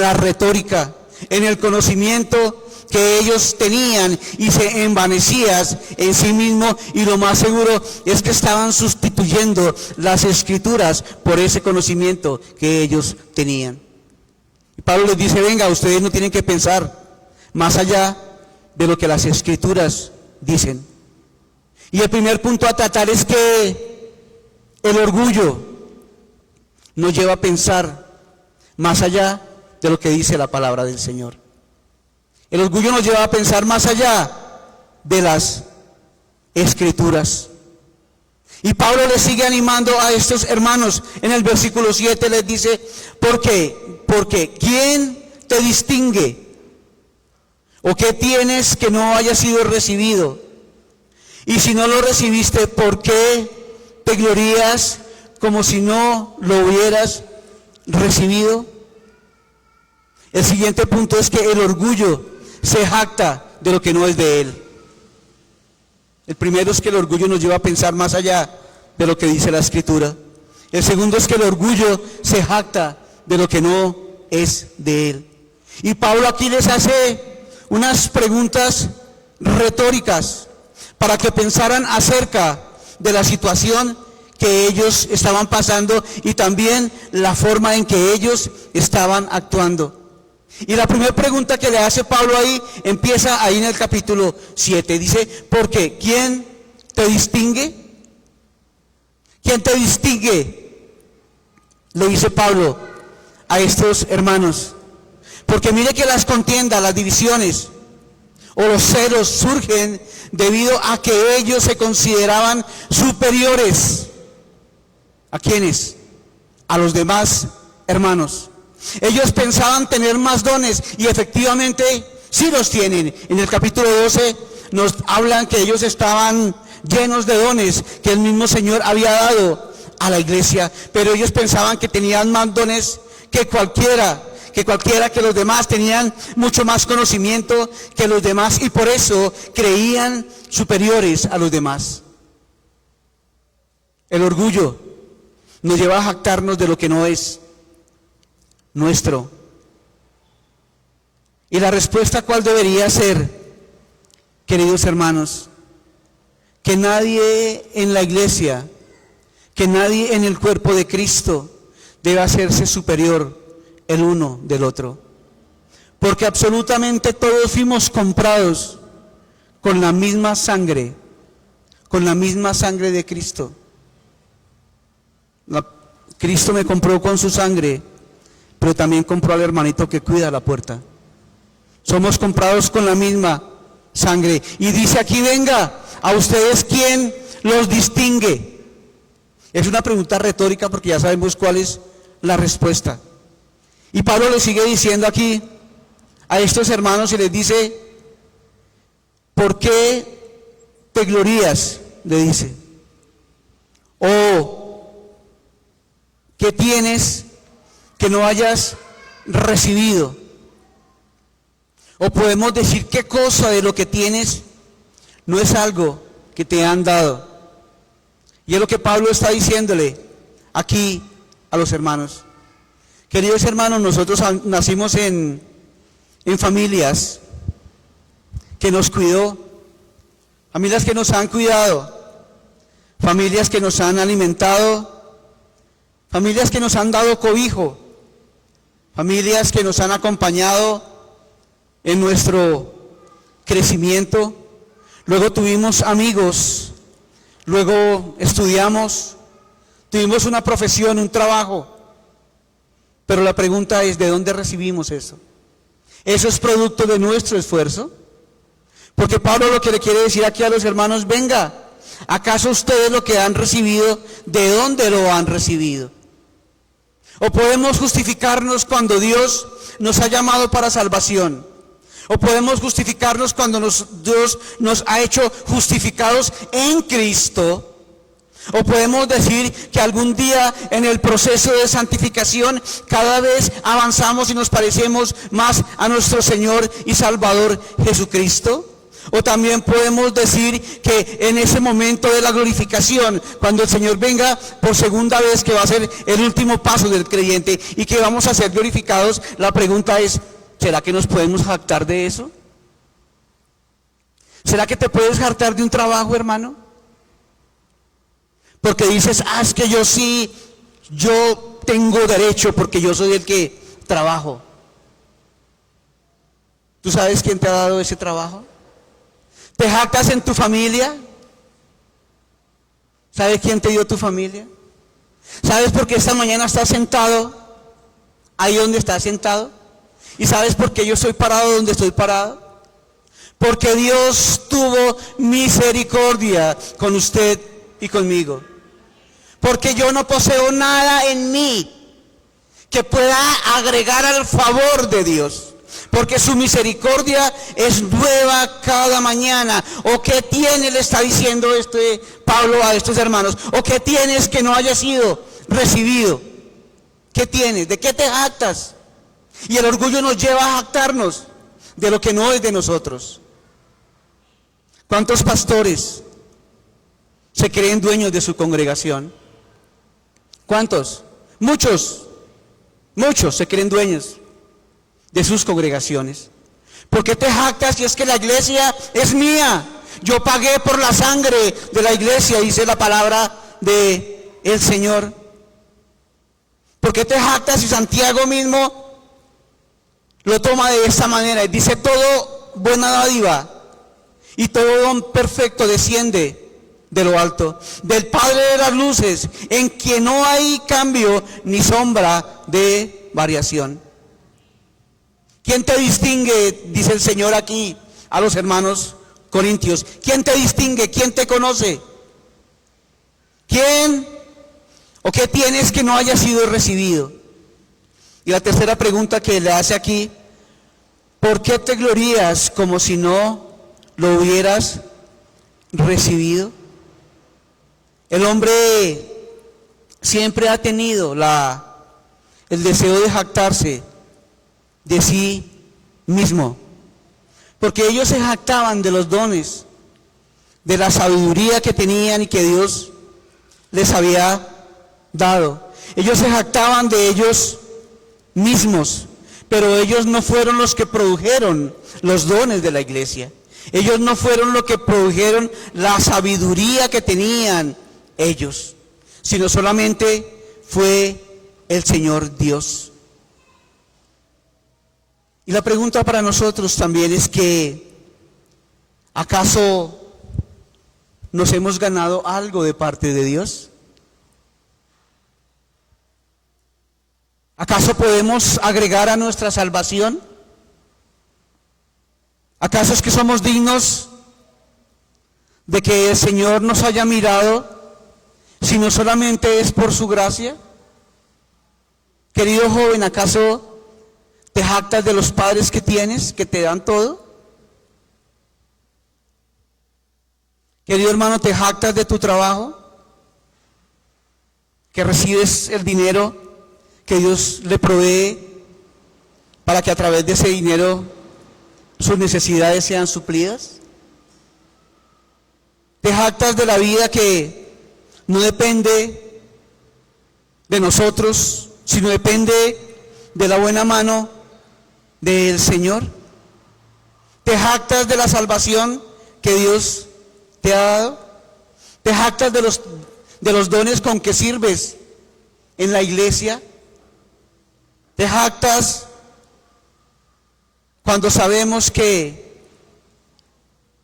la retórica, en el conocimiento que ellos tenían, y se envanecían en sí mismos, y lo más seguro es que estaban sustituyendo las escrituras por ese conocimiento que ellos tenían. Pablo les dice, venga, ustedes no tienen que pensar más allá de lo que las Escrituras dicen. Y el primer punto a tratar es que el orgullo nos lleva a pensar más allá de lo que dice la palabra del Señor. El orgullo nos lleva a pensar más allá de las Escrituras. Y Pablo les sigue animando a estos hermanos. En el versículo 7 les dice, ¿por qué? Porque ¿quién te distingue? ¿O qué tienes que no haya sido recibido? Y si no lo recibiste, ¿por qué te glorías como si no lo hubieras recibido? El siguiente punto es que el orgullo se jacta de lo que no es de él. El primero es que el orgullo nos lleva a pensar más allá de lo que dice la Escritura. El segundo es que el orgullo se jacta de lo que no es de él. Y Pablo aquí les hace unas preguntas retóricas para que pensaran acerca de la situación que ellos estaban pasando y también la forma en que ellos estaban actuando. Y la primera pregunta que le hace Pablo ahí, empieza ahí en el capítulo 7, dice, ¿por qué? ¿Quién te distingue? ¿Quién te distingue? Le dice Pablo a estos hermanos. Porque mire que las contiendas, las divisiones o los celos surgen debido a que ellos se consideraban superiores. ¿A quiénes? A los demás hermanos. Ellos pensaban tener más dones y efectivamente sí los tienen. En el capítulo 12 nos hablan que ellos estaban llenos de dones que el mismo Señor había dado a la iglesia, pero ellos pensaban que tenían más dones que cualquiera, que los demás tenían mucho más conocimiento que los demás y por eso creían superiores a los demás. El orgullo nos lleva a jactarnos de lo que no es nuestro. Y la respuesta, ¿cuál debería ser, queridos hermanos? Que nadie en la iglesia, que nadie en el cuerpo de Cristo debe hacerse superior el uno del otro. Porque absolutamente todos fuimos comprados con la misma sangre de Cristo. Cristo me compró con su sangre, pero también compró al hermanito que cuida la puerta. Somos comprados con la misma sangre. Y dice aquí, venga, a ustedes, ¿quién los distingue? Es una pregunta retórica porque ya sabemos cuál es la respuesta. Y Pablo le sigue diciendo aquí a estos hermanos y les dice, ¿por qué te glorías? Le dice. ¿O qué tienes que no hayas recibido? O podemos decir, ¿qué cosa de lo que tienes no es algo que te han dado? Y es lo que Pablo está diciéndole aquí a los hermanos. Queridos hermanos, nosotros nacimos en familias que nos cuidó, familias que nos han cuidado, familias que nos han alimentado, familias que nos han dado cobijo, familias que nos han acompañado en nuestro crecimiento. Luego tuvimos amigos, luego estudiamos, tuvimos una profesión, un trabajo. Pero la pregunta es, ¿de dónde recibimos eso? ¿Eso es producto de nuestro esfuerzo? Porque Pablo lo que le quiere decir aquí a los hermanos, venga, ¿acaso ustedes lo que han recibido, de dónde lo han recibido? ¿O podemos justificarnos cuando Dios nos ha llamado para salvación? ¿O podemos justificarnos cuando Dios nos ha hecho justificados en Cristo? ¿O podemos decir que algún día en el proceso de santificación cada vez avanzamos y nos parecemos más a nuestro Señor y Salvador Jesucristo? ¿O también podemos decir que en ese momento de la glorificación, cuando el Señor venga por segunda vez, que va a ser el último paso del creyente y que vamos a ser glorificados, la pregunta es, ¿será que nos podemos jactar de eso? ¿Será que te puedes jactar de un trabajo, hermano? Porque dices, es que yo tengo derecho porque yo soy el que trabajo. ¿Tú sabes quién te ha dado ese trabajo? ¿Te jactas en tu familia? ¿Sabes quién te dio tu familia? ¿Sabes por qué esta mañana estás sentado ahí donde estás sentado? ¿Y sabes por qué yo estoy parado donde estoy parado? Porque Dios tuvo misericordia con usted y conmigo. Porque yo no poseo nada en mí que pueda agregar al favor de Dios. Porque su misericordia es nueva cada mañana. ¿O qué tiene, le está diciendo Pablo a estos hermanos? ¿O qué tienes que no haya sido recibido? ¿Qué tienes? ¿De qué te jactas? Y el orgullo nos lleva a jactarnos de lo que no es de nosotros. ¿Cuántos pastores se creen dueños de su congregación? ¿Cuántos? Muchos se creen dueños de sus congregaciones. ¿Por qué te jactas si es que la iglesia es mía? Yo pagué por la sangre de la iglesia, dice la palabra de el Señor. ¿Por qué te jactas si Santiago mismo lo toma de esta manera? Dice: todo buena dádiva y todo don perfecto desciende de lo alto, del Padre de las luces, en quien no hay cambio ni sombra de variación. ¿Quién te distingue? Dice el Señor aquí a los hermanos corintios. ¿Quién te distingue? ¿Quién te conoce? ¿Quién o qué tienes que no haya sido recibido? Y la tercera pregunta que le hace aquí: ¿por qué te glorías como si no lo hubieras recibido? El hombre siempre ha tenido el deseo de jactarse de sí mismo, porque ellos se jactaban de los dones, de la sabiduría que tenían y que Dios les había dado. Ellos se jactaban de ellos mismos, pero ellos no fueron los que produjeron los dones de la iglesia. Ellos no fueron los que produjeron la sabiduría que tenían ellos, sino solamente fue el Señor Dios. Y la pregunta para nosotros también es que, ¿acaso nos hemos ganado algo de parte de Dios? ¿Acaso podemos agregar a nuestra salvación? ¿Acaso es que somos dignos de que el Señor nos haya mirado, si no solamente es por su gracia? Querido joven, ¿acaso te jactas de los padres que tienes, que te dan todo? Querido hermano, ¿te jactas de tu trabajo? ¿Que recibes el dinero que Dios le provee para que a través de ese dinero sus necesidades sean suplidas? ¿Te jactas de la vida que no depende de nosotros, sino depende de la buena mano del Señor? ¿Te jactas de la salvación que Dios te ha dado? ¿Te jactas de los dones con que sirves en la iglesia? ¿Te jactas cuando sabemos que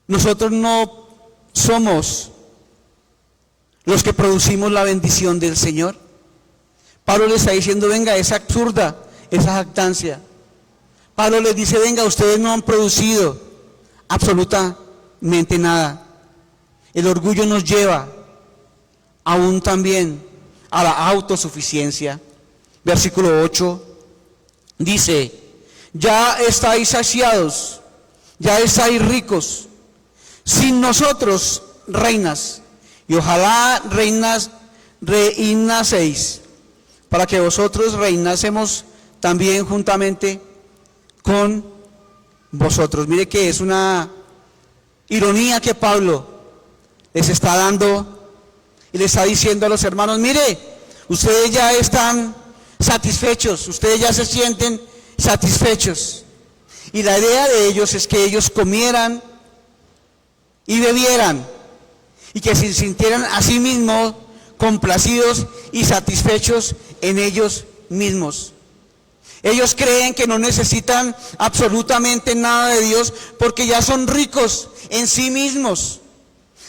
nosotros no somos los que producimos la bendición del Señor? Pablo le está diciendo: venga, es absurda esa jactancia. Pablo les dice: venga, ustedes no han producido absolutamente nada. El orgullo nos lleva aún también a la autosuficiencia. Versículo 8 dice: ya estáis saciados, ya estáis ricos, sin nosotros reinas, y ojalá reinaseis, para que vosotros reinásemos también juntamente con vosotros. Mire que es una ironía que Pablo les está dando y le está diciendo a los hermanos: mire, ustedes ya están satisfechos, ustedes ya se sienten satisfechos. Y la idea de ellos es que ellos comieran y bebieran y que se sintieran a sí mismos complacidos y satisfechos en ellos mismos. Ellos creen que no necesitan absolutamente nada de Dios porque ya son ricos en sí mismos,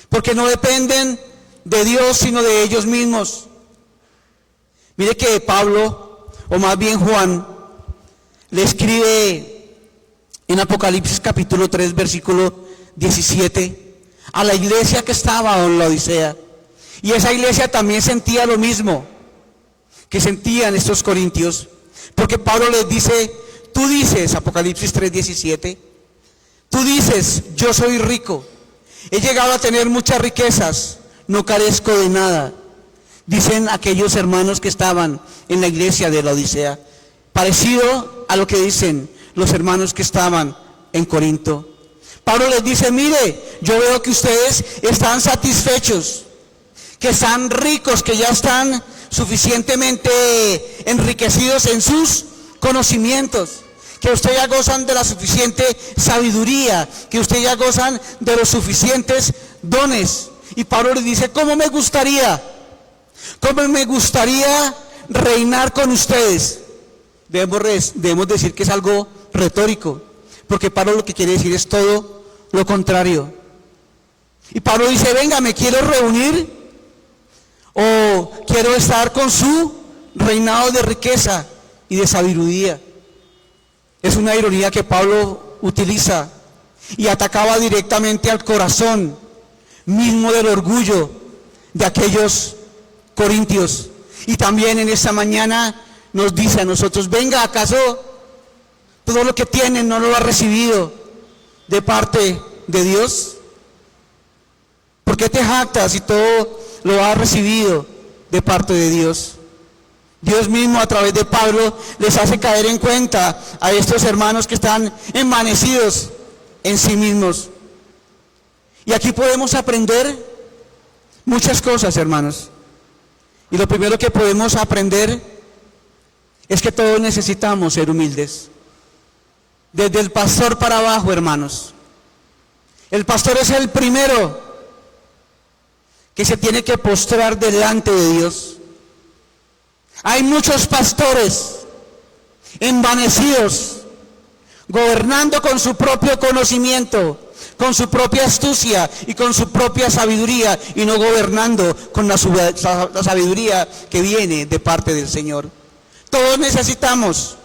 porque no dependen de Dios sino de ellos mismos. Mire que Pablo, o más bien Juan, le escribe en Apocalipsis capítulo 3 versículo 17 a la iglesia que estaba en la Odisea, y esa iglesia también sentía lo mismo que sentían estos corintios, porque Pablo les dice: tú dices, Apocalipsis 3:17, tú dices, yo soy rico, he llegado a tener muchas riquezas, no carezco de nada. Dicen aquellos hermanos que estaban en la iglesia de la Odisea, parecido a lo que dicen los hermanos que estaban en Corinto. Pablo les dice: mire, yo veo que ustedes están satisfechos, que están ricos, que ya están suficientemente enriquecidos en sus conocimientos, que ustedes ya gozan de la suficiente sabiduría, que ustedes ya gozan de los suficientes dones. Y Pablo les dice: ¿cómo me gustaría reinar con ustedes? Debemos decir que es algo retórico, porque Pablo lo que quiere decir es todo lo contrario. Y Pablo dice: venga, me quiero reunir, o quiero estar con su reinado de riqueza y de sabiduría. Es una ironía que Pablo utiliza y atacaba directamente al corazón mismo del orgullo de aquellos corintios. Y también en esta mañana nos dice a nosotros: venga, ¿acaso todo lo que tienen no lo ha recibido de parte de Dios? ¿Por qué te jactas si todo lo has recibido de parte de Dios? Dios mismo a través de Pablo les hace caer en cuenta a estos hermanos que están envanecidos en sí mismos. Y aquí podemos aprender muchas cosas, hermanos. Y lo primero que podemos aprender es que todos necesitamos ser humildes. Desde el pastor para abajo, hermanos. El pastor es el primero que se tiene que postrar delante de Dios. Hay muchos pastores envanecidos, gobernando con su propio conocimiento, con su propia astucia y con su propia sabiduría, y no gobernando con la sabiduría que viene de parte del Señor. Todos necesitamos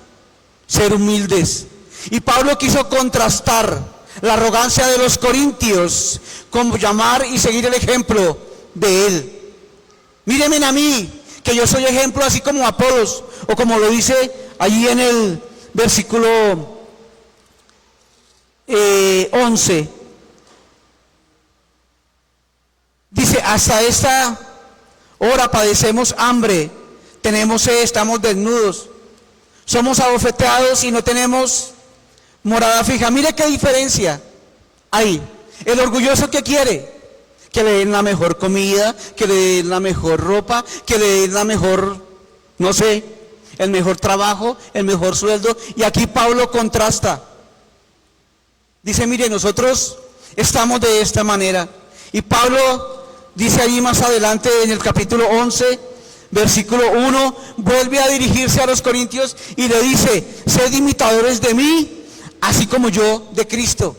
ser humildes. Y Pablo quiso contrastar la arrogancia de los corintios con llamar y seguir el ejemplo de él. Mírenme a mí, que yo soy ejemplo así como Apolos, o como lo dice allí en el versículo 11. Dice: hasta esta hora padecemos hambre, tenemos sed, estamos desnudos, somos abofeteados y no tenemos morada fija. Mire qué diferencia hay. El orgulloso, ¿qué quiere? Que le den la mejor comida, que le den la mejor ropa, que le den la mejor, no sé, el mejor trabajo, el mejor sueldo. Y aquí Pablo contrasta. Dice: mire, nosotros estamos de esta manera. Y Pablo dice allí más adelante en el capítulo 11, versículo 1, vuelve a dirigirse a los corintios y le dice: sed imitadores de mí, así como yo de Cristo.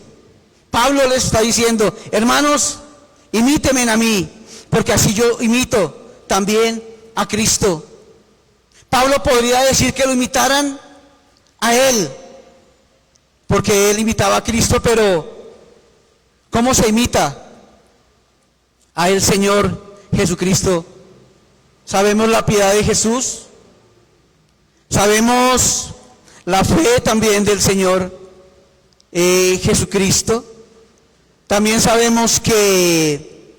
Pablo les está diciendo: hermanos, imítenme a mí, porque así yo imito también a Cristo. Pablo podría decir que lo imitaran a él, porque él imitaba a Cristo, pero ¿cómo se imita a el Señor Jesucristo? Sabemos la piedad de Jesús, sabemos la fe también del Señor Jesucristo. También sabemos que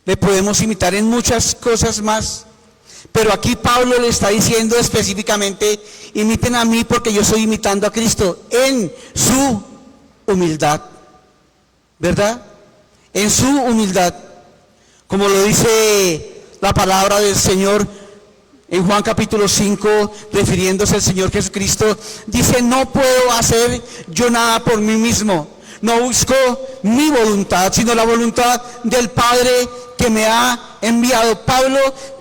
le podemos imitar en muchas cosas más, pero aquí Pablo le está diciendo específicamente: imiten a mí porque yo estoy imitando a Cristo en su humildad, ¿verdad? En su humildad, como lo dice la palabra del Señor en Juan capítulo 5, refiriéndose al Señor Jesucristo, dice: no puedo hacer yo nada por mí mismo, no busco mi voluntad, sino la voluntad del Padre que me ha enviado.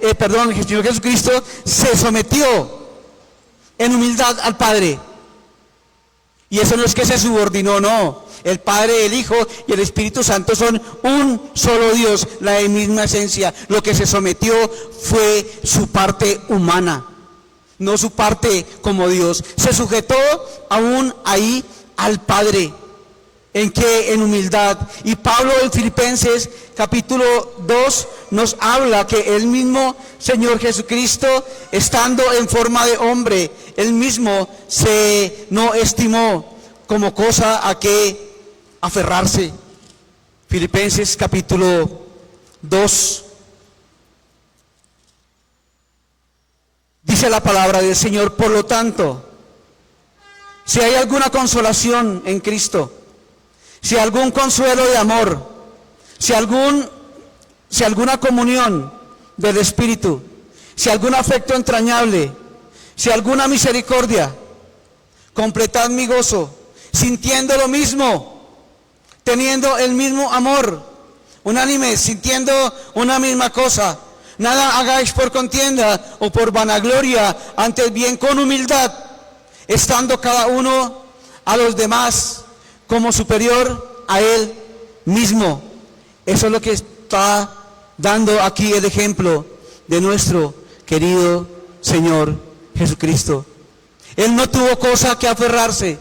El Señor Jesucristo se sometió en humildad al Padre. Y eso no es que se subordinó, no. El Padre, el Hijo y el Espíritu Santo son un solo Dios, la misma esencia. Lo que se sometió fue su parte humana, no su parte como Dios. Se sujetó aún ahí al Padre. ¿En qué? En humildad. Y Pablo en Filipenses capítulo 2 nos habla que el mismo Señor Jesucristo, estando en forma de hombre, él mismo se no estimó como cosa a que aferrarse. Filipenses capítulo 2. Dice la palabra del Señor: por lo tanto, si hay alguna consolación en Cristo, si algún consuelo de amor, si alguna comunión del Espíritu, si algún afecto entrañable, si alguna misericordia, completad mi gozo, sintiendo lo mismo, teniendo el mismo amor, unánimes, sintiendo una misma cosa. Nada hagáis por contienda o por vanagloria, antes bien con humildad, estando cada uno a los demás como superior a él mismo. Eso es lo que está dando aquí el ejemplo de nuestro querido Señor Jesucristo. Él no tuvo cosa que aferrarse.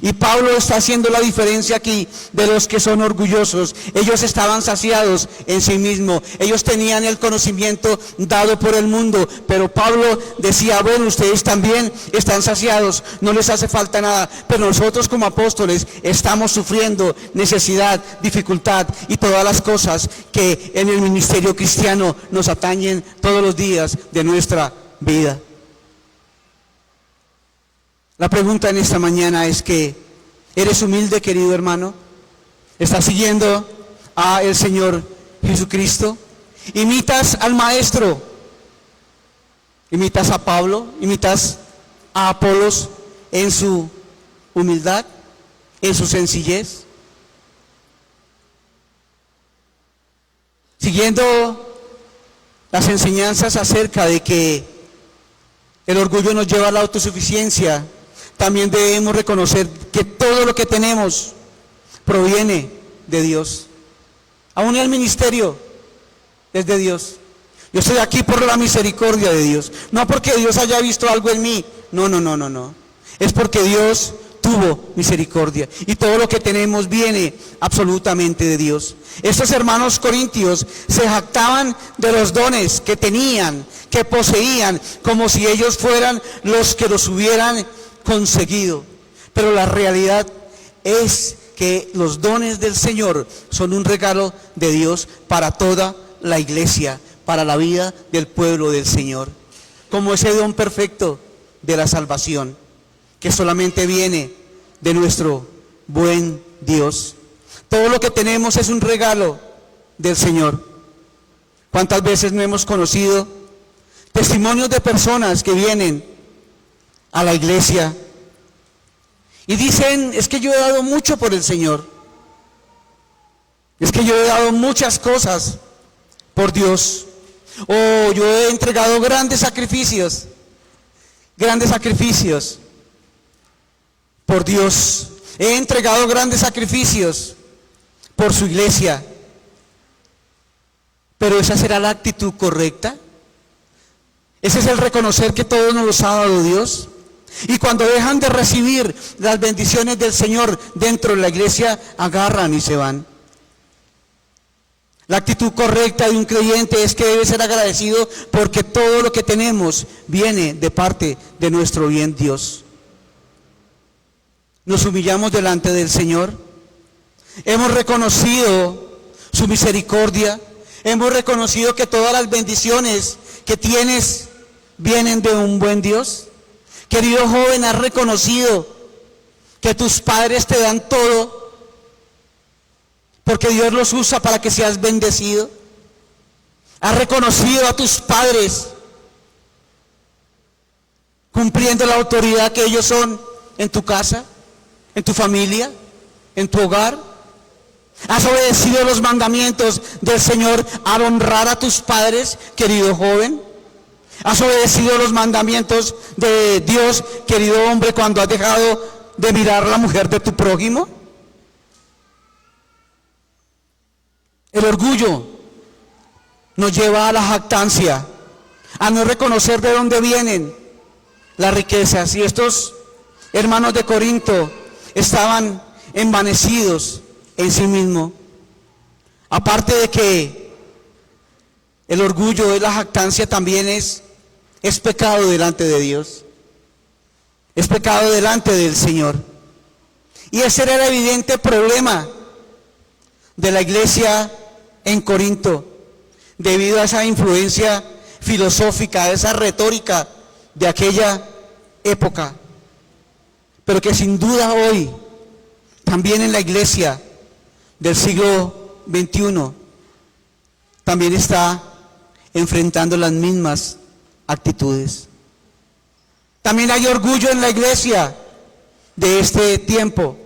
Y Pablo está haciendo la diferencia aquí de los que son orgullosos. Ellos estaban saciados en sí mismos. Ellos tenían el conocimiento dado por el mundo. Pero Pablo decía: bueno, ustedes también están saciados, no les hace falta nada. Pero nosotros como apóstoles estamos sufriendo necesidad, dificultad y todas las cosas que en el ministerio cristiano nos atañen todos los días de nuestra vida. La pregunta en esta mañana es que, ¿eres humilde, querido hermano? ¿Estás siguiendo a el Señor Jesucristo? ¿Imitas al Maestro? ¿Imitas a Pablo? ¿Imitas a Apolos en su humildad, en su sencillez? Siguiendo las enseñanzas acerca de que el orgullo nos lleva a la autosuficiencia, también debemos reconocer que todo lo que tenemos proviene de Dios. Aún el ministerio es de Dios. Yo estoy aquí por la misericordia de Dios, no porque Dios haya visto algo en mí. No. Es porque Dios tuvo misericordia y todo lo que tenemos viene absolutamente de Dios. Estos hermanos corintios se jactaban de los dones que tenían, que poseían, como si ellos fueran los que los hubieran conseguido. Pero la realidad es que los dones del Señor son un regalo de Dios para toda la iglesia, para la vida del pueblo del Señor, como ese don perfecto de la salvación, que solamente viene de nuestro buen Dios. Todo lo que tenemos es un regalo del Señor. ¿Cuántas veces no hemos conocido testimonios de personas que vienen a la iglesia y dicen: es que yo he dado mucho por el Señor, es que yo he dado muchas cosas por Dios, o yo he entregado grandes sacrificios por Dios, he entregado grandes sacrificios por su iglesia. Pero ¿esa será la actitud correcta? ¿Ese es el reconocer que todo nos los ha dado Dios? Y cuando dejan de recibir las bendiciones del Señor dentro de la iglesia, agarran y se van. La actitud correcta de un creyente es que debe ser agradecido porque todo lo que tenemos viene de parte de nuestro bien Dios. Nos humillamos delante del Señor. Hemos reconocido su misericordia. Hemos reconocido que todas las bendiciones que tienes vienen de un buen Dios. Querido joven, has reconocido que tus padres te dan todo porque Dios los usa para que seas bendecido. Has reconocido a tus padres cumpliendo la autoridad que ellos son en tu casa, en tu familia, en tu hogar. Has obedecido los mandamientos del Señor al honrar a tus padres, querido joven. ¿Has obedecido los mandamientos de Dios, querido hombre, cuando has dejado de mirar a la mujer de tu prójimo? El orgullo nos lleva a la jactancia, a no reconocer de dónde vienen las riquezas. Y estos hermanos de Corinto estaban envanecidos en sí mismos. Aparte de que el orgullo y la jactancia también es pecado delante de Dios. Es pecado delante del Señor. Y ese era el evidente problema de la iglesia en Corinto, debido a esa influencia filosófica, a esa retórica de aquella época. Pero que sin duda hoy, también en la iglesia del siglo XXI, también está enfrentando las mismas actitudes. También hay orgullo en la iglesia de este tiempo.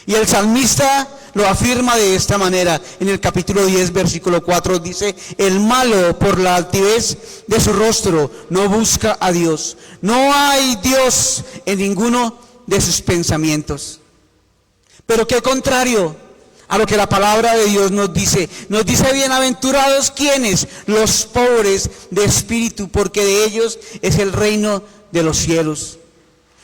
Y el salmista lo afirma de esta manera. En el capítulo 10, versículo 4 dice: el malo por la altivez de su rostro no busca a Dios. No hay Dios en ninguno de sus pensamientos. Pero qué contrario a lo que la palabra de Dios nos dice. Nos dice: bienaventurados quienes, los pobres de espíritu, porque de ellos es el reino de los cielos.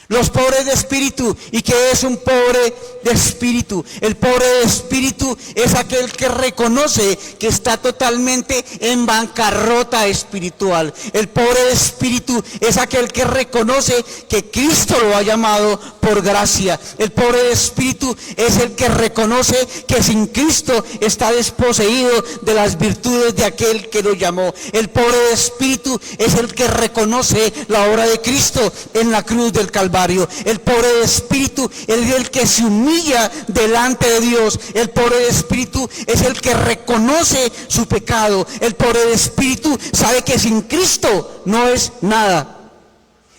Los pobres de espíritu. ¿Y qué es un pobre de espíritu? El pobre de espíritu es aquel que reconoce que está totalmente en bancarrota espiritual. El pobre de espíritu es aquel que reconoce que Cristo lo ha llamado por gracia. El pobre de espíritu es el que reconoce que sin Cristo está desposeído de las virtudes de aquel que lo llamó. El pobre de espíritu es el que reconoce la obra de Cristo en la cruz del Calvario. El pobre de espíritu es el que se humilla delante de Dios. El pobre de espíritu es el que reconoce su pecado. El pobre de espíritu sabe que sin Cristo no es nada.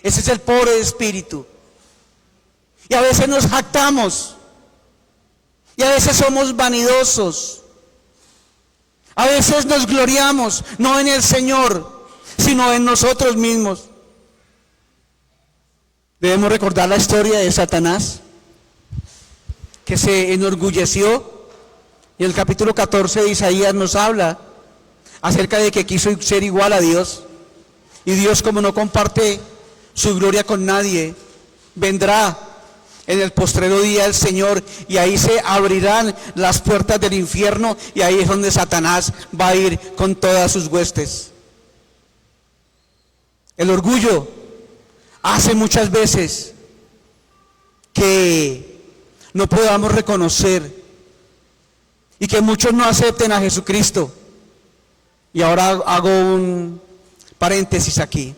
Ese es el pobre de espíritu. Y a veces nos jactamos. Y a veces somos vanidosos. A veces nos gloriamos, no en el Señor, sino en nosotros mismos. Debemos recordar la historia de Satanás, que se enorgulleció. Y el capítulo 14 de Isaías nos habla acerca de que quiso ser igual a Dios. Y Dios, como no comparte su gloria con nadie, vendrá en el postrero día el Señor, y ahí se abrirán las puertas del infierno, y ahí es donde Satanás va a ir con todas sus huestes. El orgullo hace muchas veces que no podamos reconocer y que muchos no acepten a Jesucristo. Y ahora hago un paréntesis aquí.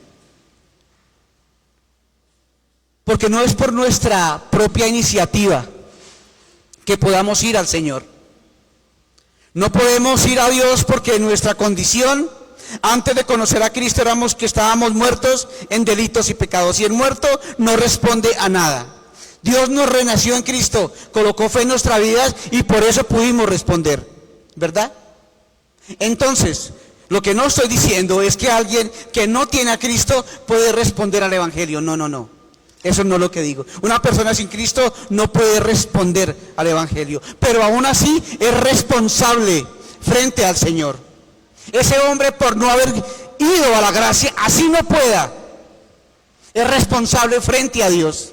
Porque no es por nuestra propia iniciativa que podamos ir al Señor. No podemos ir a Dios porque nuestra condición, antes de conocer a Cristo, éramos que estábamos muertos en delitos y pecados. Y el muerto no responde a nada. Dios nos renació en Cristo, colocó fe en nuestra vida y por eso pudimos responder, ¿verdad? Entonces, lo que no estoy diciendo es que alguien que no tiene a Cristo puede responder al Evangelio. No. Eso no es lo que digo. Una persona sin Cristo no puede responder al Evangelio, pero aún así es responsable frente al Señor. Ese hombre, por no haber ido a la gracia, así no pueda, es responsable frente a Dios.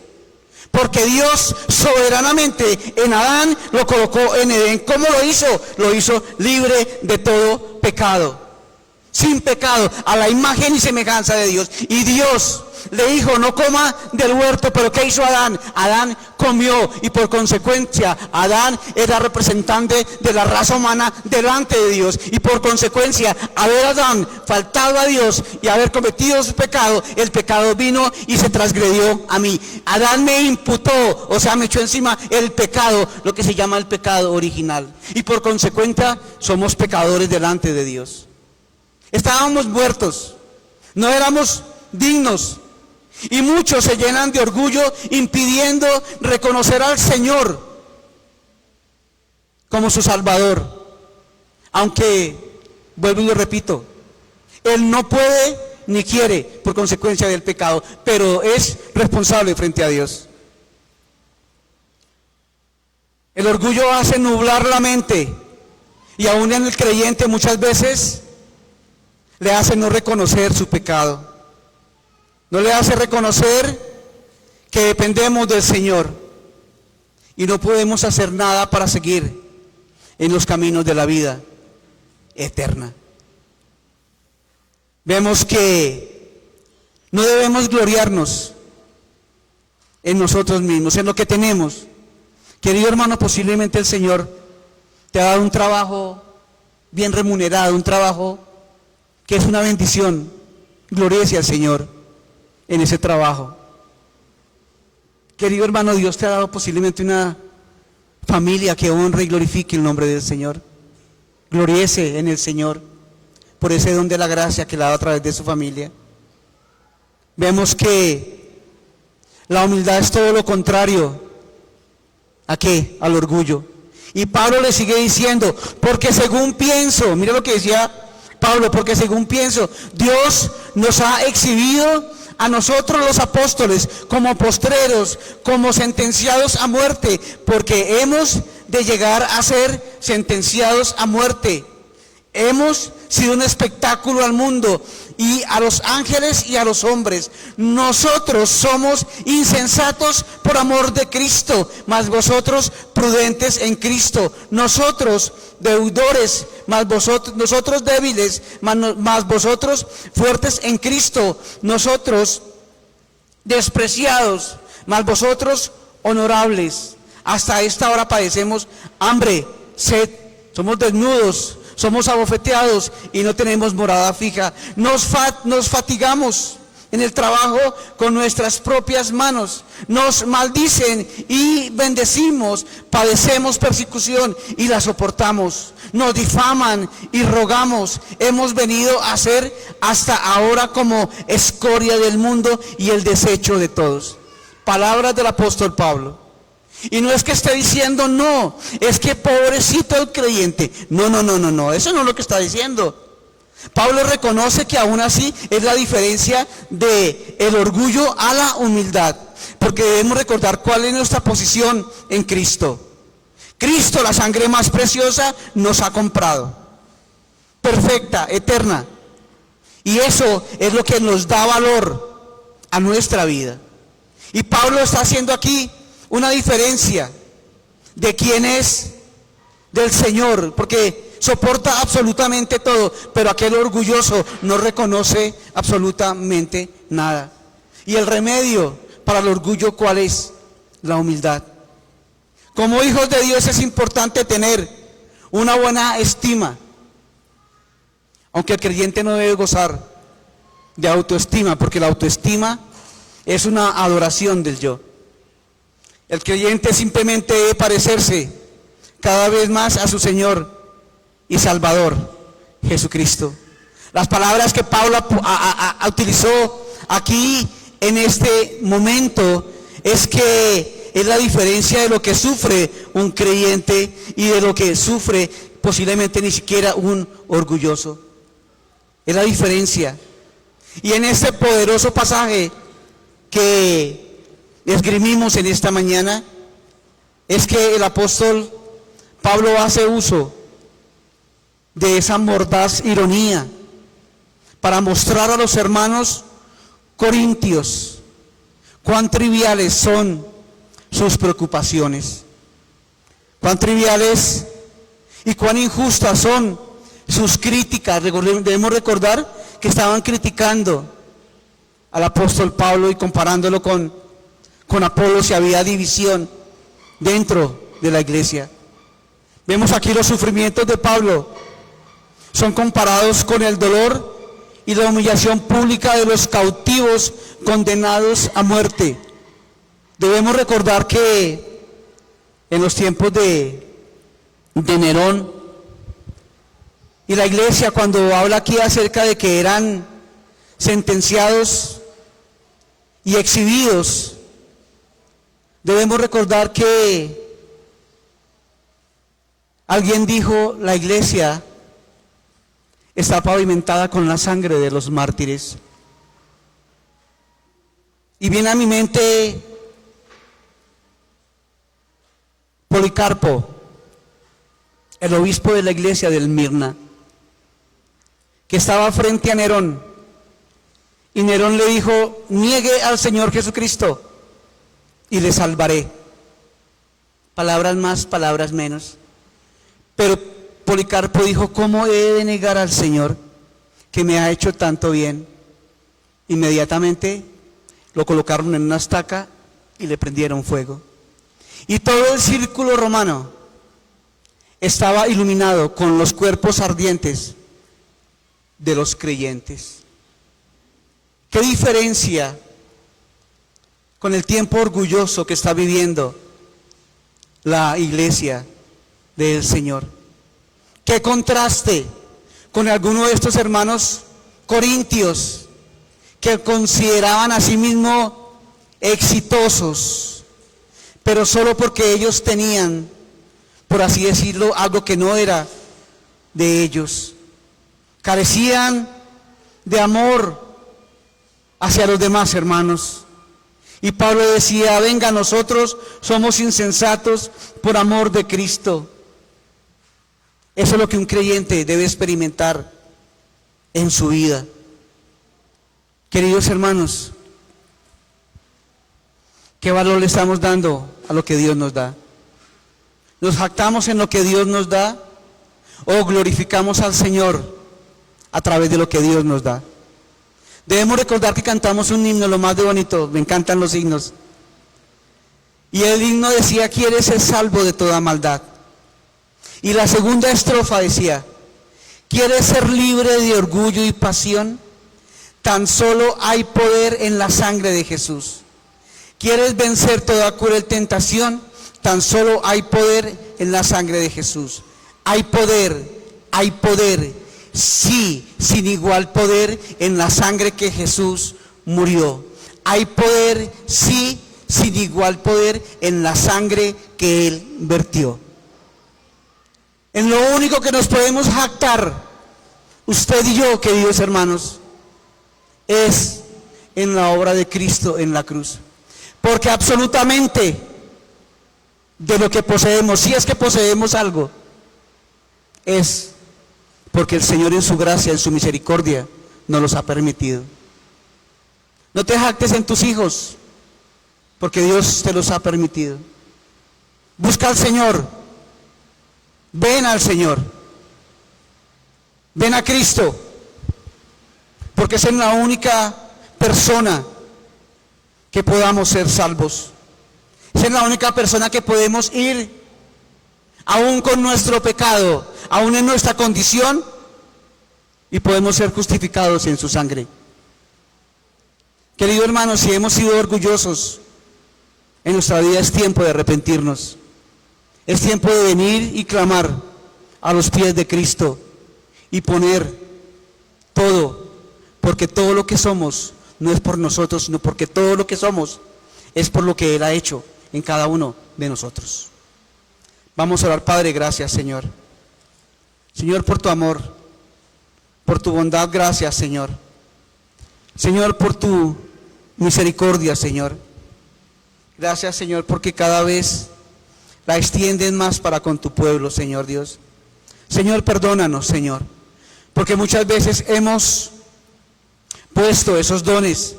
Porque Dios soberanamente en Adán lo colocó en Edén. ¿Cómo lo hizo? Lo hizo libre de todo pecado, sin pecado, a la imagen y semejanza de Dios. Y Dios le dijo: no coma del huerto. Pero ¿qué hizo Adán? Adán comió, y por consecuencia Adán era representante de la raza humana delante de Dios. Y por consecuencia, haber Adán faltado a Dios y haber cometido su pecado, el pecado vino y se transgredió a mí. Adán me imputó, o sea, me echó encima el pecado, lo que se llama el pecado original. Y por consecuencia somos pecadores delante de Dios. Estábamos muertos, no éramos dignos. Y muchos se llenan de orgullo, impidiendo reconocer al Señor como su Salvador. Aunque, vuelvo y lo repito, Él no puede ni quiere por consecuencia del pecado, pero es responsable frente a Dios. El orgullo hace nublar la mente, y aún en el creyente muchas veces le hace no reconocer su pecado, no le hace reconocer que dependemos del Señor y no podemos hacer nada para seguir en los caminos de la vida eterna. Vemos que no debemos gloriarnos en nosotros mismos, en lo que tenemos. Querido hermano, posiblemente el Señor te ha dado un trabajo bien remunerado, un trabajo que es una bendición. Gloríese al Señor en ese trabajo. Querido hermano, Dios te ha dado posiblemente una familia que honre y glorifique el nombre del Señor. Gloríese en el Señor por ese don de la gracia que le ha dado a través de su familia. Vemos que la humildad es todo lo contrario. ¿A qué? Al orgullo. Y Pablo le sigue diciendo, porque según pienso, mira lo que decía Pablo, porque según pienso, Dios nos ha exhibido a nosotros los apóstoles como postreros, como sentenciados a muerte, porque hemos de llegar a ser sentenciados a muerte. Hemos sido un espectáculo al mundo y a los ángeles y a los hombres. Nosotros somos insensatos por amor de Cristo, mas vosotros prudentes en Cristo. Nosotros deudores, mas nosotros débiles, mas vosotros fuertes en Cristo. Nosotros despreciados, mas vosotros honorables. Hasta esta hora padecemos hambre, sed, somos desnudos, somos abofeteados y no tenemos morada fija. Nos fatigamos en el trabajo con nuestras propias manos. Nos maldicen y bendecimos. Padecemos persecución y la soportamos. Nos difaman y rogamos. Hemos venido a ser hasta ahora como escoria del mundo y el desecho de todos. Palabras del apóstol Pablo. Y no es que esté diciendo no, es que pobrecito el creyente. No, eso no es lo que está diciendo. Pablo reconoce que aún así es la diferencia de el orgullo a la humildad, porque debemos recordar cuál es nuestra posición en Cristo. Cristo, la sangre más preciosa, nos ha comprado, perfecta, eterna, y eso es lo que nos da valor a nuestra vida. Y Pablo está haciendo aquí una diferencia de quién es del Señor, porque soporta absolutamente todo, pero aquel orgulloso no reconoce absolutamente nada. Y el remedio para el orgullo, ¿cuál es? La humildad. Como hijos de Dios es importante tener una buena estima, aunque el creyente no debe gozar de autoestima, porque la autoestima es una adoración del yo. El creyente simplemente debe parecerse cada vez más a su Señor y Salvador, Jesucristo. Las palabras que Pablo utilizó aquí en este momento es que es la diferencia de lo que sufre un creyente y de lo que sufre posiblemente ni siquiera un orgulloso. Es la diferencia. Y en este poderoso pasaje que esgrimimos en esta mañana, es que el apóstol Pablo hace uso de esa mordaz ironía para mostrar a los hermanos corintios cuán triviales son sus preocupaciones, cuán triviales y cuán injustas son sus críticas. Debemos recordar que estaban criticando al apóstol Pablo y comparándolo con Apolos, y había división dentro de la iglesia. Vemos aquí los sufrimientos de Pablo son comparados con el dolor y la humillación pública de los cautivos condenados a muerte. Debemos recordar que en los tiempos de Nerón y la iglesia, cuando habla aquí acerca de que eran sentenciados y exhibidos, debemos recordar que alguien dijo: la iglesia está pavimentada con la sangre de los mártires. Y viene a mi mente Policarpo, el obispo de la iglesia de Esmirna, que estaba frente a Nerón. Y Nerón le dijo: niegue al Señor Jesucristo y le salvaré. Palabras más, palabras menos. Pero Policarpo dijo: ¿cómo he de negar al Señor que me ha hecho tanto bien? Inmediatamente lo colocaron en una estaca y le prendieron fuego. Y todo el círculo romano estaba iluminado con los cuerpos ardientes de los creyentes. ¿Qué diferencia con el tiempo orgulloso que está viviendo la iglesia del Señor? ¿Qué contraste con alguno de estos hermanos corintios que consideraban a sí mismos exitosos, pero solo porque ellos tenían, por así decirlo, algo que no era de ellos? Carecían de amor hacia los demás hermanos. Y Pablo decía: venga, nosotros somos insensatos por amor de Cristo. Eso es lo que un creyente debe experimentar en su vida. Queridos hermanos, ¿qué valor le estamos dando a lo que Dios nos da? ¿Nos jactamos en lo que Dios nos da o glorificamos al Señor a través de lo que Dios nos da? Debemos recordar que cantamos un himno, lo más de bonito, me encantan los himnos. Y el himno decía: ¿quieres ser salvo de toda maldad? Y la segunda estrofa decía: ¿quieres ser libre de orgullo y pasión? Tan solo hay poder en la sangre de Jesús. ¿Quieres vencer toda cruel tentación? Tan solo hay poder en la sangre de Jesús. Hay poder, sí, sin igual poder en la sangre que Jesús murió. Hay poder, sí, sin igual poder en la sangre que Él vertió. En lo único que nos podemos jactar, usted y yo, queridos hermanos, es en la obra de Cristo en la cruz. Porque absolutamente de lo que poseemos, si es que poseemos algo, es porque el Señor en su gracia, en su misericordia, nos los ha permitido. No te jactes en tus hijos, porque Dios te los ha permitido. Busca al Señor, ven al Señor, ven a Cristo, porque es en la única persona que podamos ser salvos. Es en la única persona que podemos ir, aún con nuestro pecado, aún en nuestra condición, y podemos ser justificados en su sangre. Queridos hermanos, si hemos sido orgullosos en nuestra vida, es tiempo de arrepentirnos. Es tiempo de venir y clamar a los pies de Cristo y poner todo, porque todo lo que somos no es por nosotros, sino porque todo lo que somos es por lo que Él ha hecho en cada uno de nosotros. Vamos a orar. Padre, gracias, Señor. Señor, por tu amor, por tu bondad, gracias, Señor. Señor, por tu misericordia, Señor. Gracias, Señor, porque cada vez la extienden más para con tu pueblo, Señor Dios. Señor, perdónanos, Señor, porque muchas veces hemos puesto esos dones,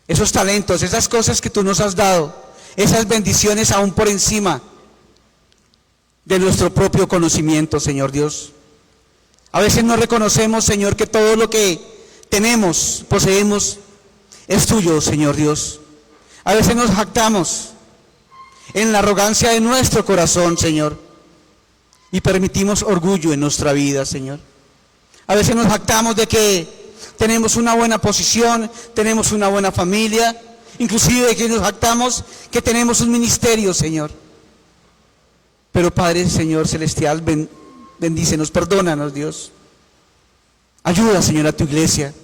esos talentos, esas cosas que tú nos has dado, esas bendiciones aún por encima de nuestro propio conocimiento, Señor Dios. A veces no reconocemos, Señor, que todo lo que tenemos, poseemos, es tuyo, Señor Dios. A veces nos jactamos en la arrogancia de nuestro corazón, Señor, y permitimos orgullo en nuestra vida, Señor. A veces nos jactamos de que tenemos una buena posición, tenemos una buena familia, inclusive de que nos jactamos que tenemos un ministerio, Señor. Pero Padre, Señor Celestial, bendícenos, perdónanos, Dios. Ayuda, Señor, a tu iglesia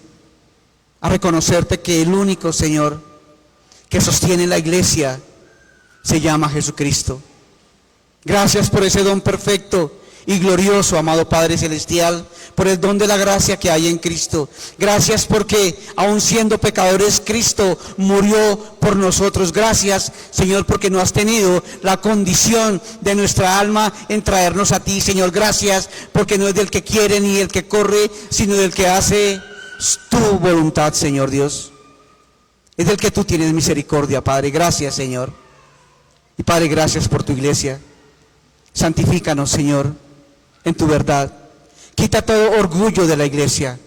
a reconocerte que el único, Señor, que sostiene la iglesia se llama Jesucristo. Gracias por ese don perfecto y glorioso, amado Padre Celestial, por el don de la gracia que hay en Cristo. Gracias porque, aun siendo pecadores, Cristo murió por nosotros. Gracias, Señor, porque no has tenido la condición de nuestra alma en traernos a ti, Señor. Gracias porque no es del que quiere ni el que corre, sino del que hace tu voluntad, Señor Dios. Es del que tú tienes misericordia, Padre. Gracias, Señor. Y Padre, gracias por tu iglesia. Santifícanos, Señor, en tu verdad. Quita todo orgullo de la iglesia.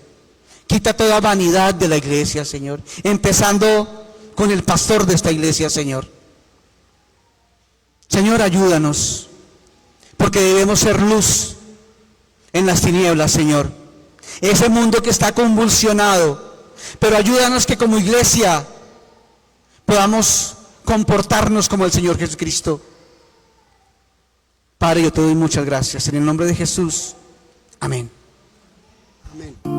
Quita toda vanidad de la iglesia, Señor. Empezando con el pastor de esta iglesia, Señor. Señor, ayúdanos, porque debemos ser luz en las tinieblas, Señor. Ese mundo que está convulsionado. Pero ayúdanos que como iglesia podamos comportarnos como el Señor Jesucristo. Padre, yo te doy muchas gracias. En el nombre de Jesús. Amén. Amén.